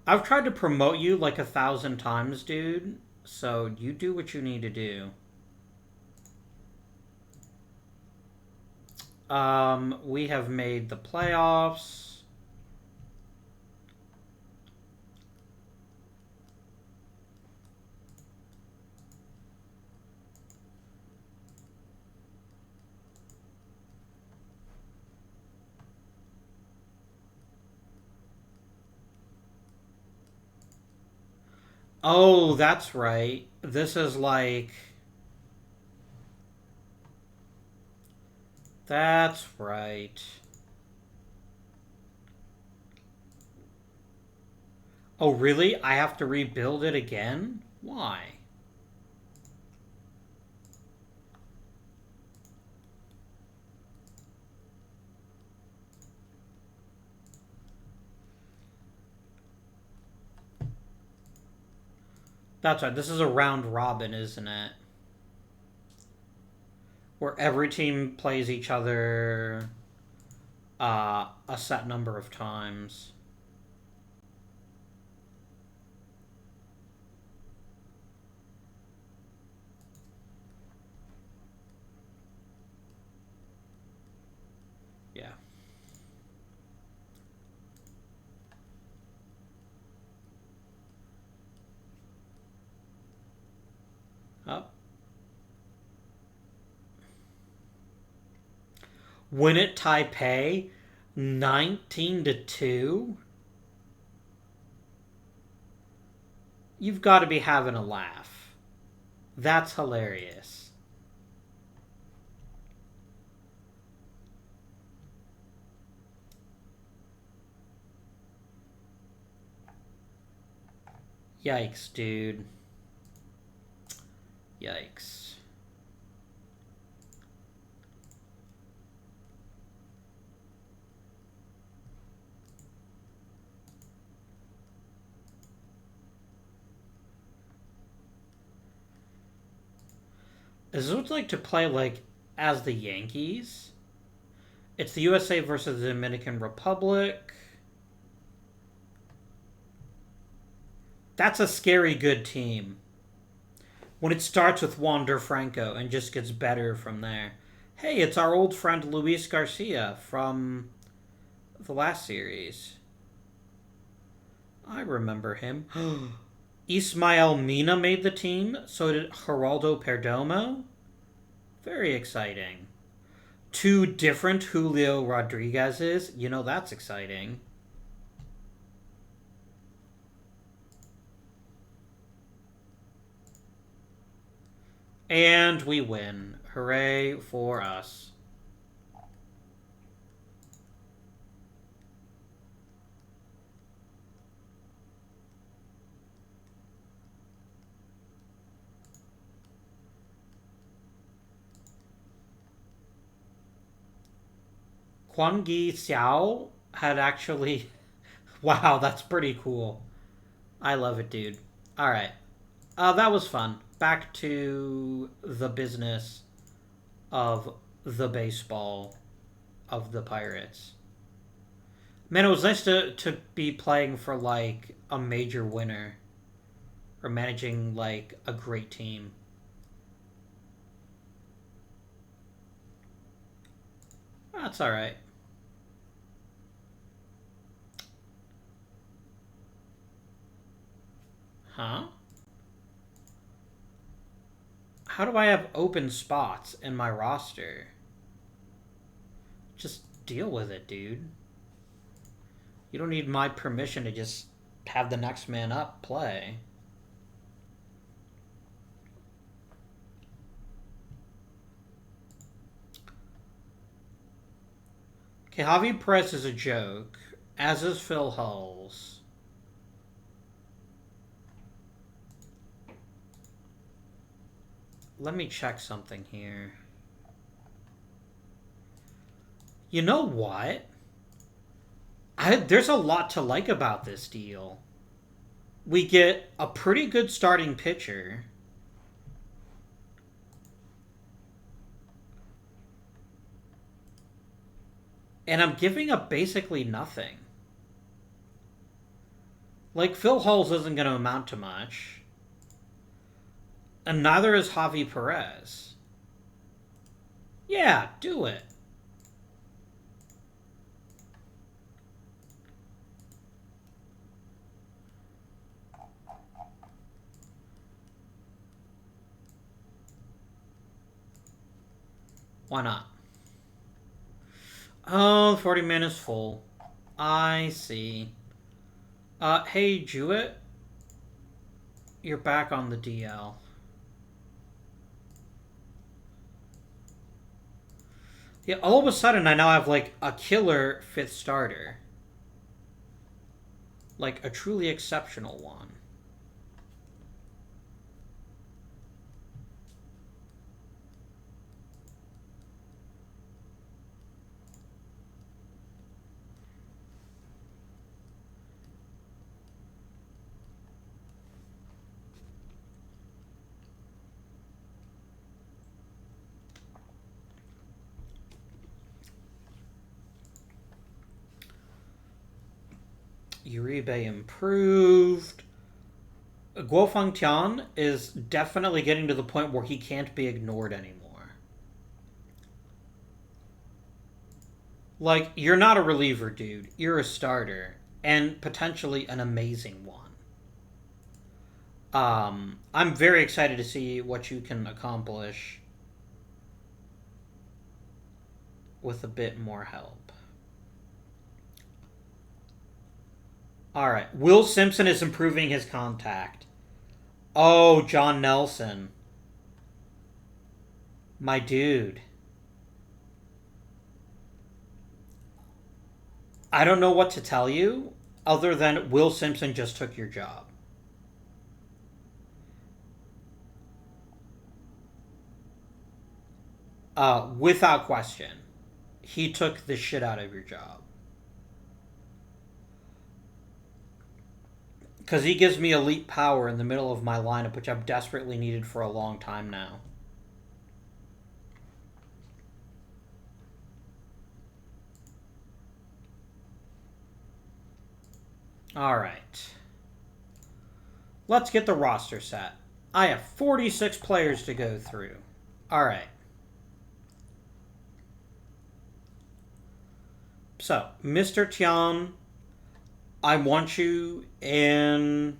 I've tried to promote you like 1,000 times, dude. So you do what you need to do. We have made the playoffs. Oh, that's right. This is like... That's right. Oh, really? I have to rebuild it again? Why? That's right. This is a round robin, isn't it? Where every team plays each other a set number of times. Yeah. Up. Win at Taipei, 19-2. You've got to be having a laugh. That's hilarious. Yikes, dude. Yikes. Is this what it's like to play, like, as the Yankees? It's the USA versus the Dominican Republic. That's a scary good team. When it starts with Wander Franco and just gets better from there. Hey, it's our old friend Luis Garcia from the last series. I remember him. Ismael Mina made the team. So did Geraldo Perdomo. Very exciting. Two different Julio Rodriguez's. You know, that's exciting. And we win. Hooray for us. Quan Gi Xiao had actually... Wow, that's pretty cool. I love it, dude. Alright. That was fun. Back to the business of the baseball of the Pirates. Man, it was nice to be playing for, like, a major winner. Or managing, like, a great team. That's alright. Huh? How do I have open spots in my roster? Just deal with it, dude. You don't need my permission to just have the next man up play. Okay, Javi Perez is a joke, as is Phil Hulls. Let me check something here. You know what? There's a lot to like about this deal. We get a pretty good starting pitcher. And I'm giving up basically nothing. Like, Phil Hulls isn't going to amount to much. And neither is Javi Perez. Yeah, do it. Why not? Oh, 40 man is full. I see. Hey, Jewett. You're back on the DL. Yeah, all of a sudden I now have, like, a killer fifth starter. Like, a truly exceptional one. Uribe improved. Guofeng Tian is definitely getting to the point where he can't be ignored anymore. Like, you're not a reliever, dude. You're a starter. And potentially an amazing one. I'm very excited to see what you can accomplish with a bit more help. Alright. Will Simpson is improving his contact. Oh, John Nelson. My dude. I don't know what to tell you other than Will Simpson just took your job. Without question. He took the shit out of your job. Because he gives me elite power in the middle of my lineup, which I've desperately needed for a long time now. Alright. Let's get the roster set. I have 46 players to go through. Alright. So, Mr. Tian, I want you in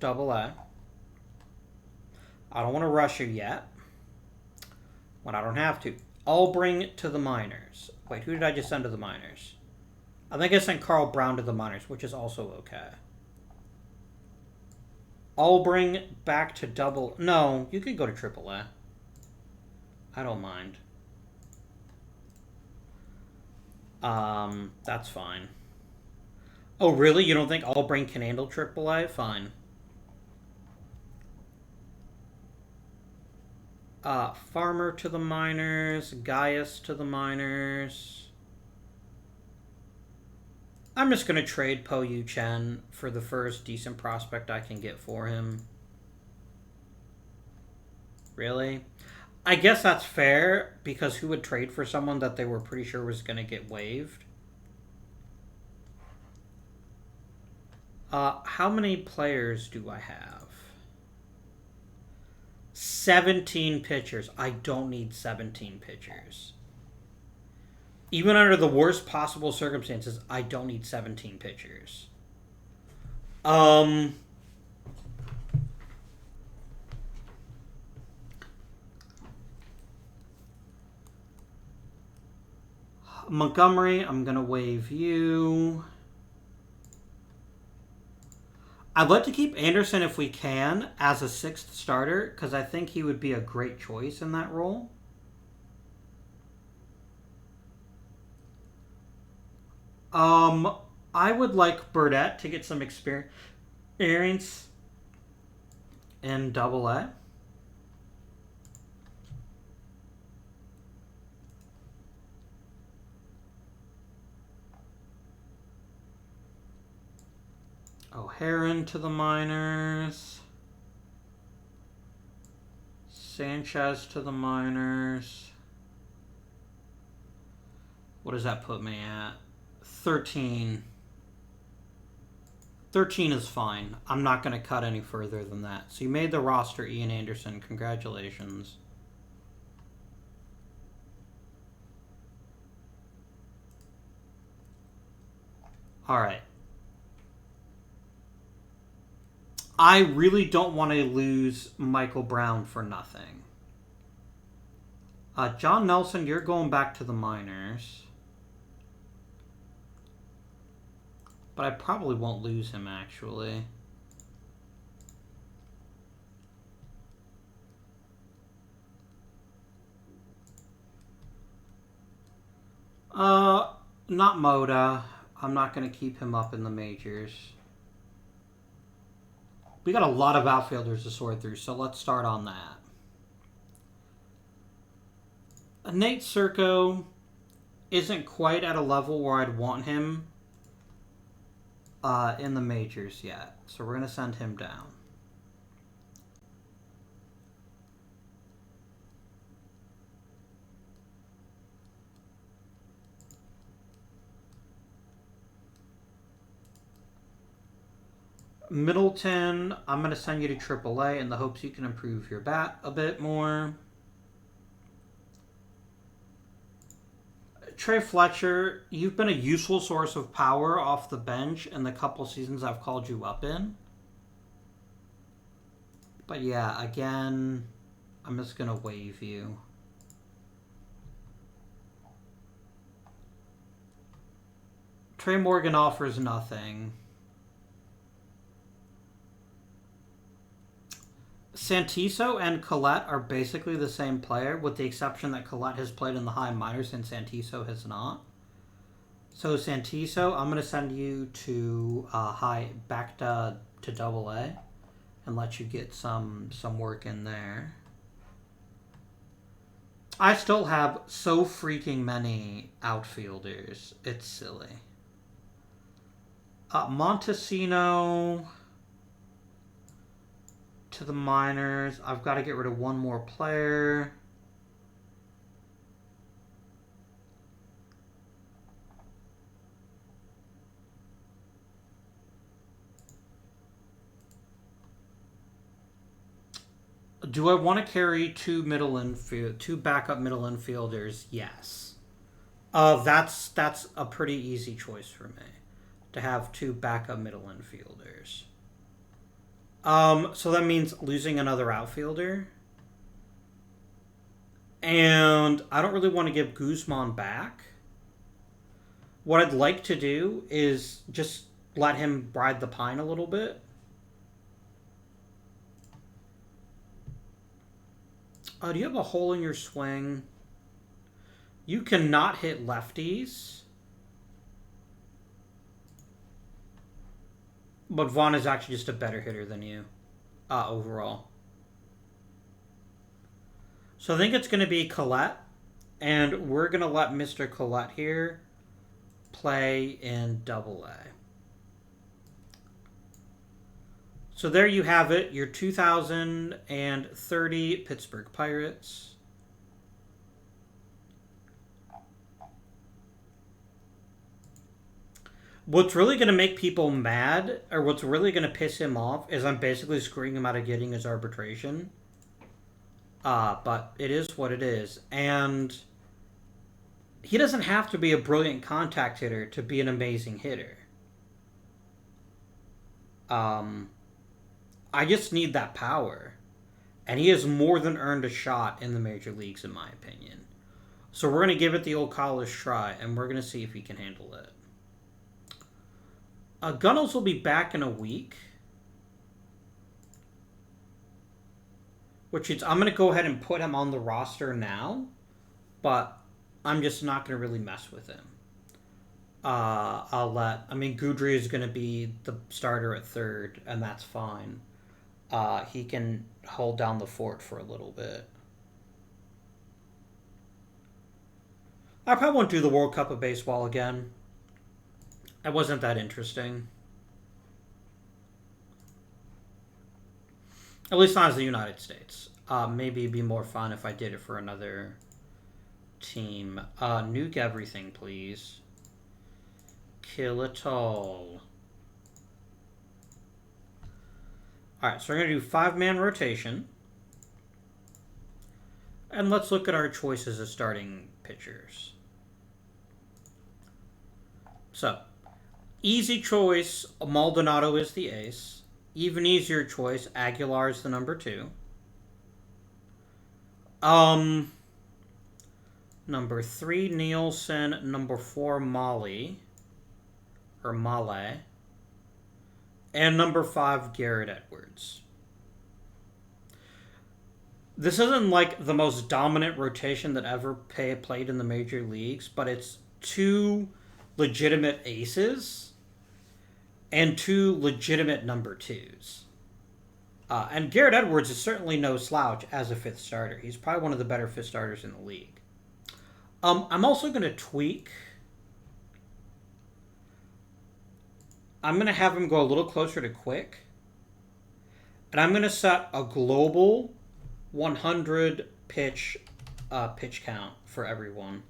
AA. I don't want to rush you yet. When I don't have to. I'll bring it to the minors. Wait, who did I just send to the minors? I think I sent Carl Brown to the minors, which is also okay. I'll bring back to double... No, you can go to AAA. I don't mind. That's fine. Oh, really? You don't think Allbrain can handle AAA? Fine. Farmer to the minors. Gaius to the minors. I'm just going to trade Po Yu Chen for the first decent prospect I can get for him. Really? I guess that's fair, because who would trade for someone that they were pretty sure was going to get waived? How many players do I have? 17 pitchers. I don't need 17 pitchers. Even under the worst possible circumstances, I don't need 17 pitchers. Montgomery, I'm going to waive you. I'd like to keep Anderson if we can as a sixth starter, because I think he would be a great choice in that role. I would like Burdette to get some experience in AA. O'Haron to the minors. Sanchez to the minors. What does that put me at? 13. 13 is fine. I'm not going to cut any further than that. So you made the roster, Ian Anderson. Congratulations. All right. I really don't want to lose Michael Brown for nothing. John Nelson, you're going back to the minors. But I probably won't lose him, actually. Not Moda. I'm not going to keep him up in the majors. We got a lot of outfielders to sort through, so let's start on that. Nate Serco isn't quite at a level where I'd want him in the majors yet, so we're going to send him down. Middleton, I'm going to send you to AAA in the hopes you can improve your bat a bit more. Trey Fletcher, you've been a useful source of power off the bench in the couple seasons I've called you up in. But yeah, again, I'm just going to waive you. Trey Morgan offers nothing. Santiso and Collette are basically the same player, with the exception that Collette has played in the high minors and Santiso has not. So Santiso, I'm going to send you to back to AA and let you get some work in there. I still have so freaking many outfielders. It's silly. Montesino to the minors. I've got to get rid of one more player. Do I want to carry two backup middle infielders? Yes. That's a pretty easy choice for me, to have two backup middle infielders. So that means losing another outfielder. And I don't really want to give Guzman back. What I'd like to do is just let him ride the pine a little bit. Do you have a hole in your swing? You cannot hit lefties. But Vaughn is actually just a better hitter than you, overall. So I think it's going to be Collette. And we're going to let Mr. Collette here play in AA. So there you have it, your 2030 Pittsburgh Pirates. What's really going to make people mad, or what's really going to piss him off, is I'm basically screwing him out of getting his arbitration. But it is what it is. And he doesn't have to be a brilliant contact hitter to be an amazing hitter. I just need that power. And he has more than earned a shot in the major leagues, in my opinion. So we're going to give it the old college try, and we're going to see if he can handle it. Gunnels will be back in a week. Which is, I'm going to go ahead and put him on the roster now. But I'm just not going to really mess with him. Goudry is going to be the starter at third, and that's fine. He can hold down the fort for a little bit. I probably won't do the World Cup of Baseball again. It wasn't that interesting. At least not as the United States. Maybe it'd be more fun if I did it for another team. Nuke everything, please. Kill it all. Alright, so we're going to do 5-man rotation. And let's look at our choices as starting pitchers. So, easy choice, Maldonado is the ace. Even easier choice, Aguilar is the number 2. Number 3, Nielsen. Number 4, Male. And number 5, Garrett Edwards. This isn't like the most dominant rotation that ever played in the major leagues, but it's 2 legitimate aces and 2 legitimate number 2s. And Garrett Edwards is certainly no slouch as a 5th starter. He's probably one of the better 5th starters in the league. I'm also going to tweak. I'm going to have him go a little closer to quick. And I'm going to set a global 100 pitch count for everyone.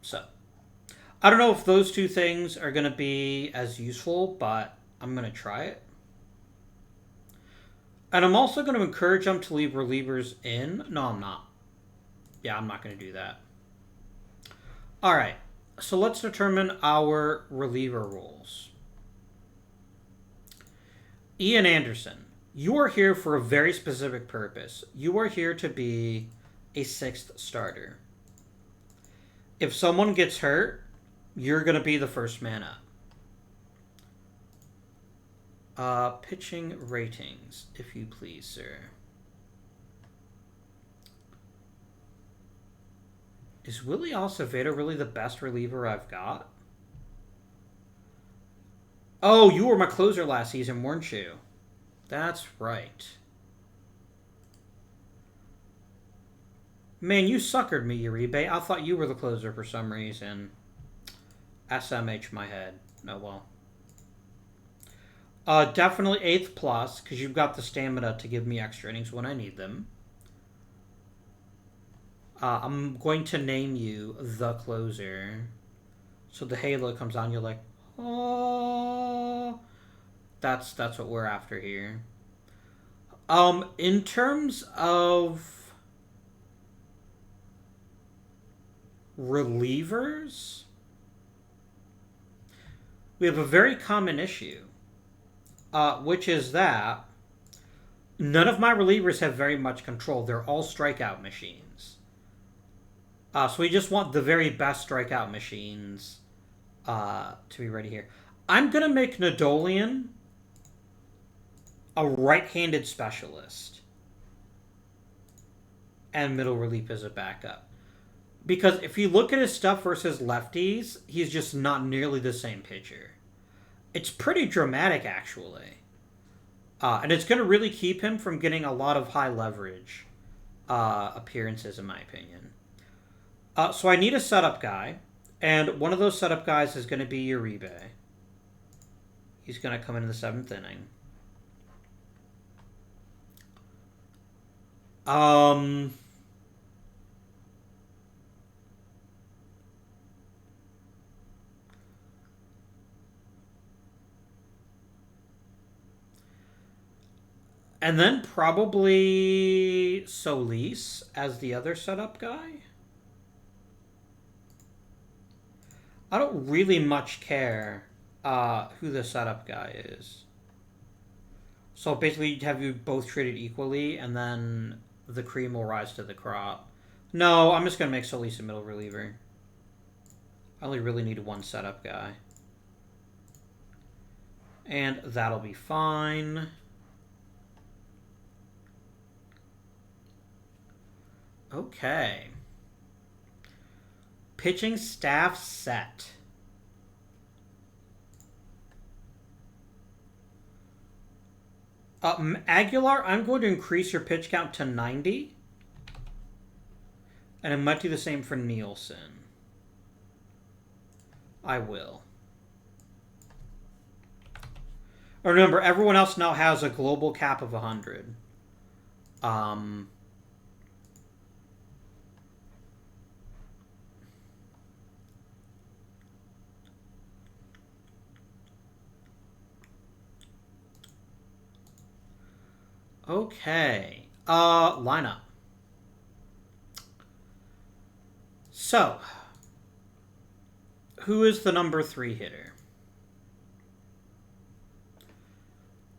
So, I don't know if those two things are going to be as useful, but I'm going to try it. And I'm also going to encourage them to leave relievers in. No, I'm not. Yeah, I'm not going to do that. All right. So let's determine our reliever roles. Ian Anderson, you are here for a very specific purpose. You are here to be a sixth starter. If someone gets hurt, you're going to be the first man up. Pitching ratings, if you please, sir. Is Willie Acevedo really the best reliever I've got? Oh, you were my closer last season, weren't you? That's right. Man, you suckered me, Uribe. I thought you were the closer for some reason. SMH my head. Oh, well. Definitely 8th plus, because you've got the stamina to give me extra innings when I need them. I'm going to name you the closer. So the halo comes on, you're like, oh. That's what we're after here. In terms of relievers, we have a very common issue, which is that none of my relievers have very much control. They're all strikeout machines. So we just want the very best strikeout machines to be ready here. I'm going to make Nadolian a right-handed specialist and middle relief as a backup. Because if you look at his stuff versus lefties, he's just not nearly the same pitcher. It's pretty dramatic, actually. And it's going to really keep him from getting a lot of high leverage appearances, in my opinion. So I need a setup guy. And one of those setup guys is going to be Uribe. He's going to come in the 7th inning. And then probably Solis as the other setup guy. I don't really much care who the setup guy is. So basically have you both treated equally, and then the cream will rise to the crop. No, I'm just going to make Solis a middle reliever. I only really need one setup guy. And that'll be fine. Okay. Pitching staff set. Aguilar, I'm going to increase your pitch count to 90. And I might do the same for Nielsen. I will. Remember, everyone else now has a global cap of 100. Okay. Lineup. So, who is the number 3 hitter?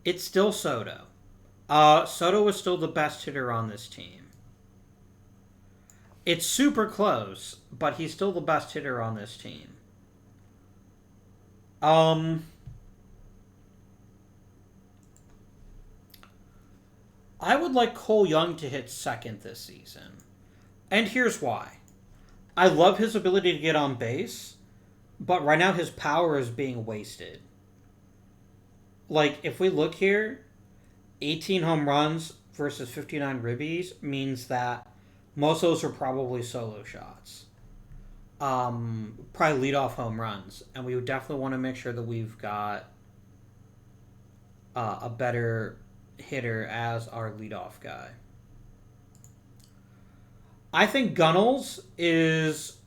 It's still Soto. Soto is still the best hitter on this team. It's super close, but he's still the best hitter on this team. I would like Cole Young to hit second this season. And here's why. I love his ability to get on base, but right now his power is being wasted. Like, if we look here, 18 home runs versus 59 ribbies means that most of those are probably solo shots. Probably leadoff home runs. And we would definitely want to make sure that we've got a better hitter as our leadoff guy. I think Gunnels is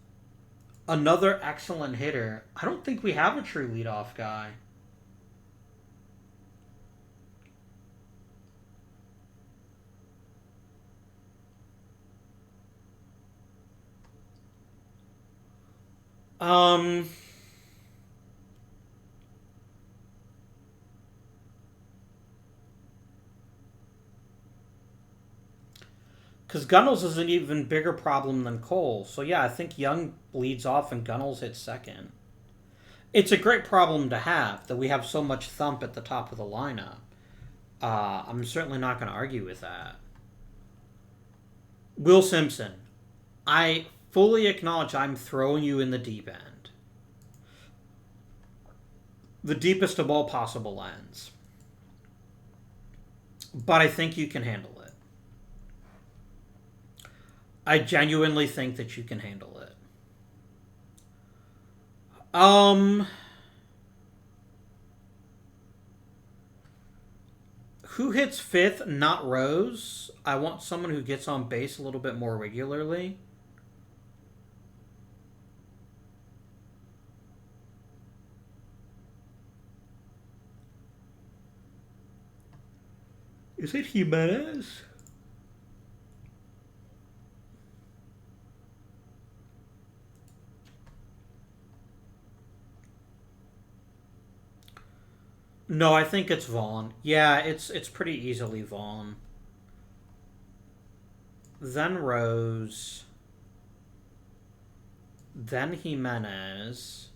Another excellent hitter. I don't think we have a true leadoff guy. Because Gunnels is an even bigger problem than Cole. So yeah, I think Young leads off and Gunnels hits second. It's a great problem to have that we have so much thump at the top of the lineup. I'm certainly not going to argue with that. Will Simpson. I fully acknowledge I'm throwing you in the deep end. The deepest of all possible ends. But I think you can handle it. I genuinely think that you can handle it. Who hits fifth? Not Rose. I want someone who gets on base a little bit more regularly. Is it Jimenez? No, I think it's Vaughn. Yeah, it's pretty easily Vaughn. Then Rose. Then Jimenez.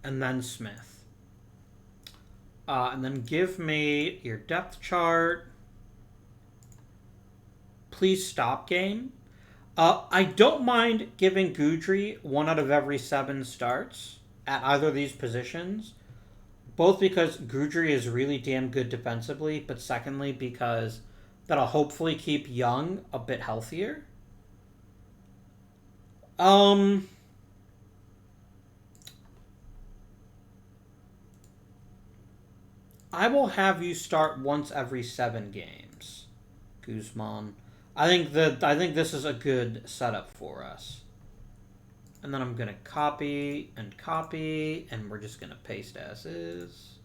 And then Smith. And then give me your depth chart. Please stop game. I don't mind giving Goudry 1 out of every 7 starts at either of these positions. Both because Goudry is really damn good defensively, but secondly because that'll hopefully keep Young a bit healthier. I will have you start once every 7 games, Guzman. I think this is a good setup for us. And then I'm going to copy, and we're just going to paste as is.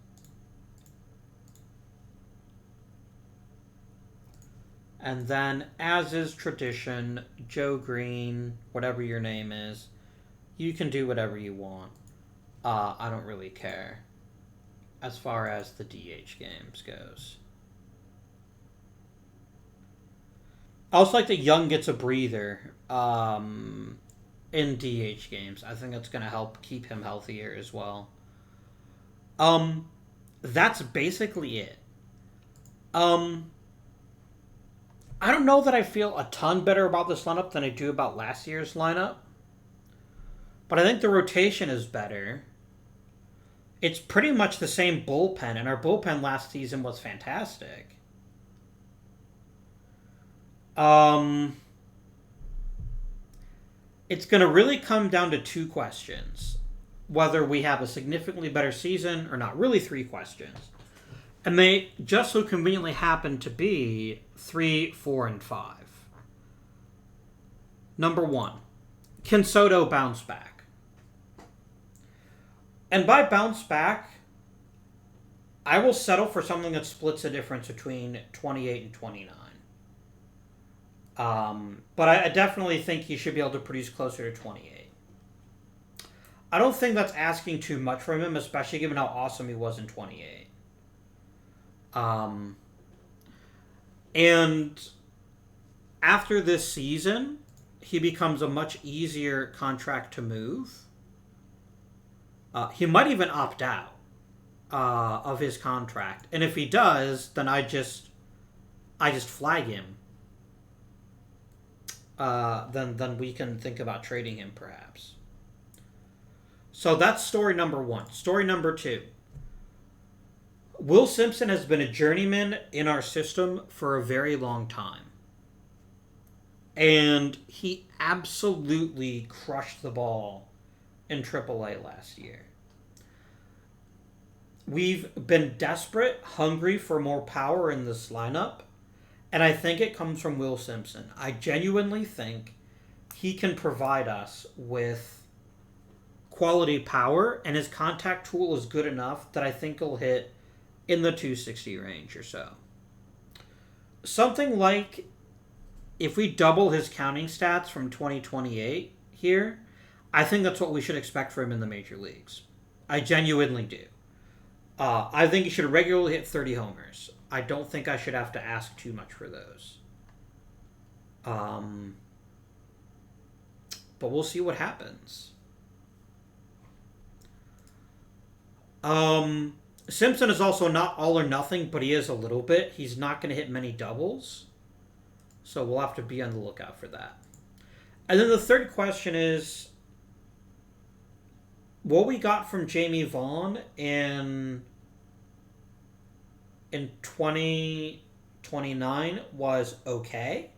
And then, as is tradition, Joe Green, whatever your name is, you can do whatever you want. I don't really care as far as the DH games goes. I also like that Young gets a breather. In DH games. I think that's going to help keep him healthier as well. That's basically it. I don't know that I feel a ton better about this lineup than I do about last year's lineup. But I think the rotation is better. It's pretty much the same bullpen, and our bullpen last season was fantastic. It's going to really come down to 2 questions. Whether we have a significantly better season or not. Really 3 questions. And they just so conveniently happen to be 3, 4, and 5. Number 1. Can Soto bounce back? And by bounce back, I will settle for something that splits the difference between 28 and 29. But I definitely think he should be able to produce closer to 28. I don't think that's asking too much from him, especially given how awesome he was in 28. And after this season, he becomes a much easier contract to move. He might even opt out of his contract. And if he does, then I just flag him. Then we can think about trading him, perhaps. So that's story number 1. Story number 2. Will Simpson has been a journeyman in our system for a very long time. And he absolutely crushed the ball in AAA last year. We've been desperate, hungry for more power in this lineup. And I think it comes from Will Simpson. I genuinely think he can provide us with quality power, and his contact tool is good enough that I think he'll hit in the 260 range or so. Something like, if we double his counting stats from 2028 here, I think that's what we should expect from him in the major leagues. I genuinely do. I think he should regularly hit 30 homers. I don't think I should have to ask too much for those. But we'll see what happens. Simpson is also not all or nothing, but he is a little bit. He's not going to hit many doubles. So we'll have to be on the lookout for that. And then the third question is, what we got from Jamie Vaughn in 2029 was okay.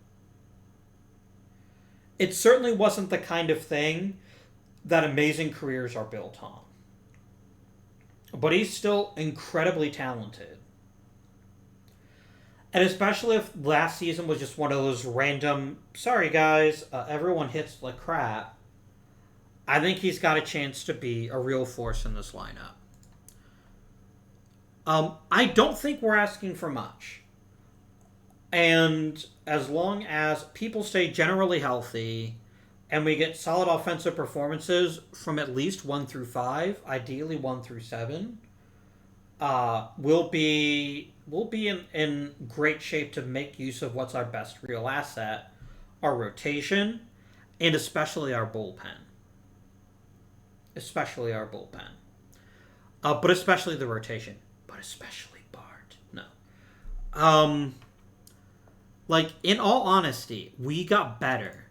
It certainly wasn't the kind of thing that amazing careers are built on. But he's still incredibly talented. And especially if last season was just one of those random, sorry guys, everyone hits like crap, I think he's got a chance to be a real force in this lineup. I don't think we're asking for much. And as long as people stay generally healthy and we get solid offensive performances from at least 1 through 5, ideally 1 through 7, we'll be in great shape to make use of what's our best real asset, our rotation, and especially our bullpen. Especially our bullpen. But especially the rotation. But especially Bart. No. Like, in all honesty, we got better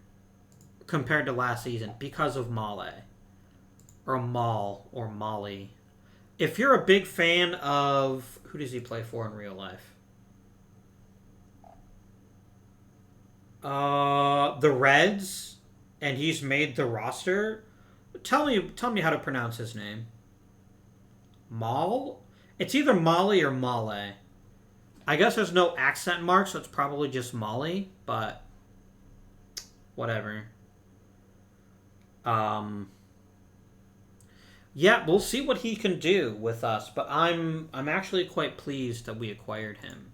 compared to last season because of Male. Or Mal. Or Molly. If you're a big fan of... Who does he play for in real life? The Reds. And he's made the roster. Tell me how to pronounce his name. Mal? It's either Molly or Male. I guess there's no accent mark, so it's probably just Molly, but whatever. Yeah, we'll see what he can do with us, but I'm actually quite pleased that we acquired him.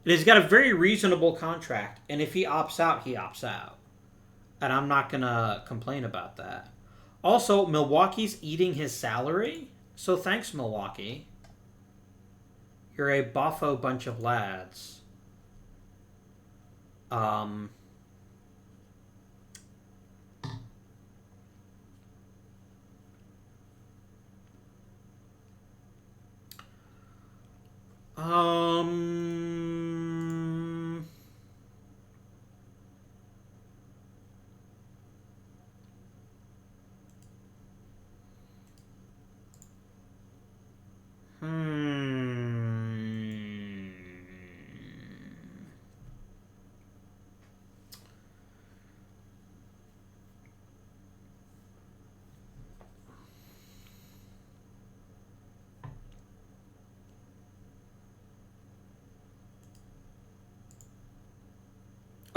And he's got a very reasonable contract, and if he opts out, he opts out. And I'm not going to complain about that. Also, Milwaukee's eating his salary, so thanks, Milwaukee. You're a boffo bunch of lads.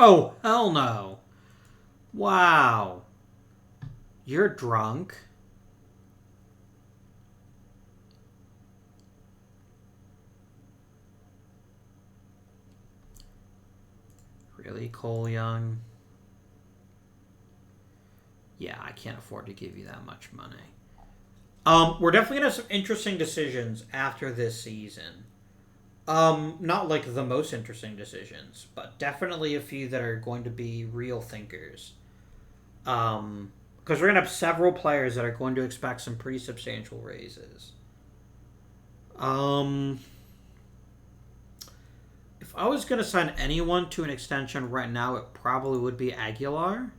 Oh, hell no. Wow. You're drunk. Really, Cole Young? Yeah, I can't afford to give you that much money. We're definitely going to have some interesting decisions after this season. Not like the most interesting decisions, but definitely a few that are going to be real thinkers. Because we're going to have several players that are going to expect some pretty substantial raises. If I was going to sign anyone to an extension right now, it probably would be Aguilar.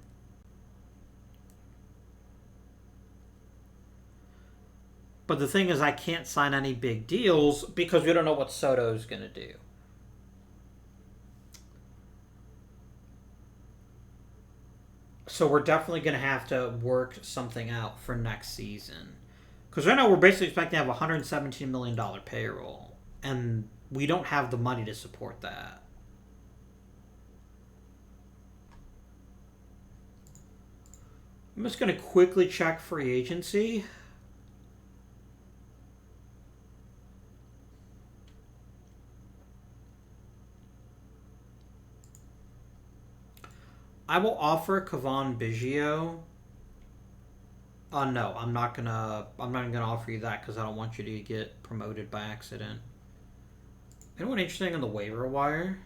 But the thing is, I can't sign any big deals because we don't know what Soto's going to do. So we're definitely going to have to work something out for next season. Because right now we're basically expecting to have a $117 million payroll. And we don't have the money to support that. I'm just going to quickly check free agency. I will offer Kevon Biggio. No, I'm not gonna offer you that because I don't want you to get promoted by accident. Anyone interesting on the waiver wire?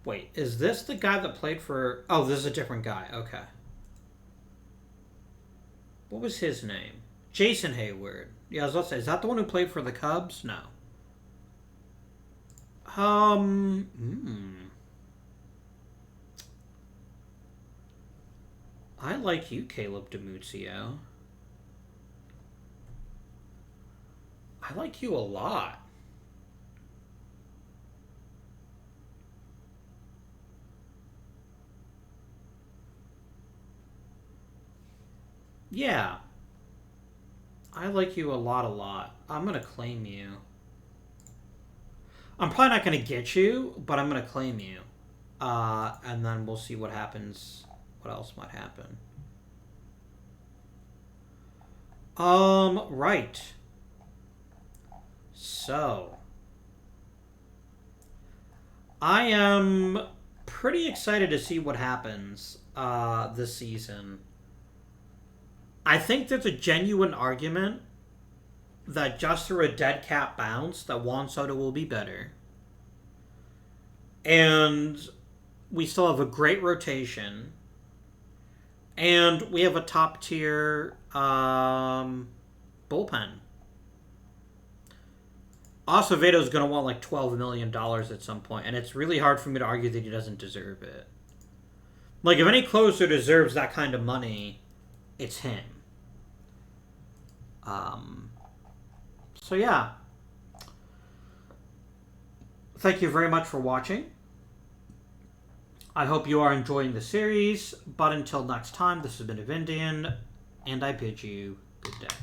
Wait, is this the guy that played for... Oh, this is a different guy. Okay. What was his name? Jason Hayward. Yeah, I was about to say, is that the one who played for the Cubs? No. I like you, Caleb DiMuzio. I like you a lot. Yeah. I like you a lot. I'm going to claim you. I'm probably not going to get you, but I'm going to claim you. And then we'll see what happens. What else might happen? Right. So. I am pretty excited to see what happens this season. I think there's a genuine argument that just through a dead cat bounce that Juan Soto will be better. And we still have a great rotation. And we have a top tier bullpen. Acevedo's going to want like $12 million at some point, and it's really hard for me to argue that he doesn't deserve it. Like, if any closer deserves that kind of money, it's him. So yeah. Thank you very much for watching. I hope you are enjoying the series, but until next time, this has been Avindian, and I bid you good day.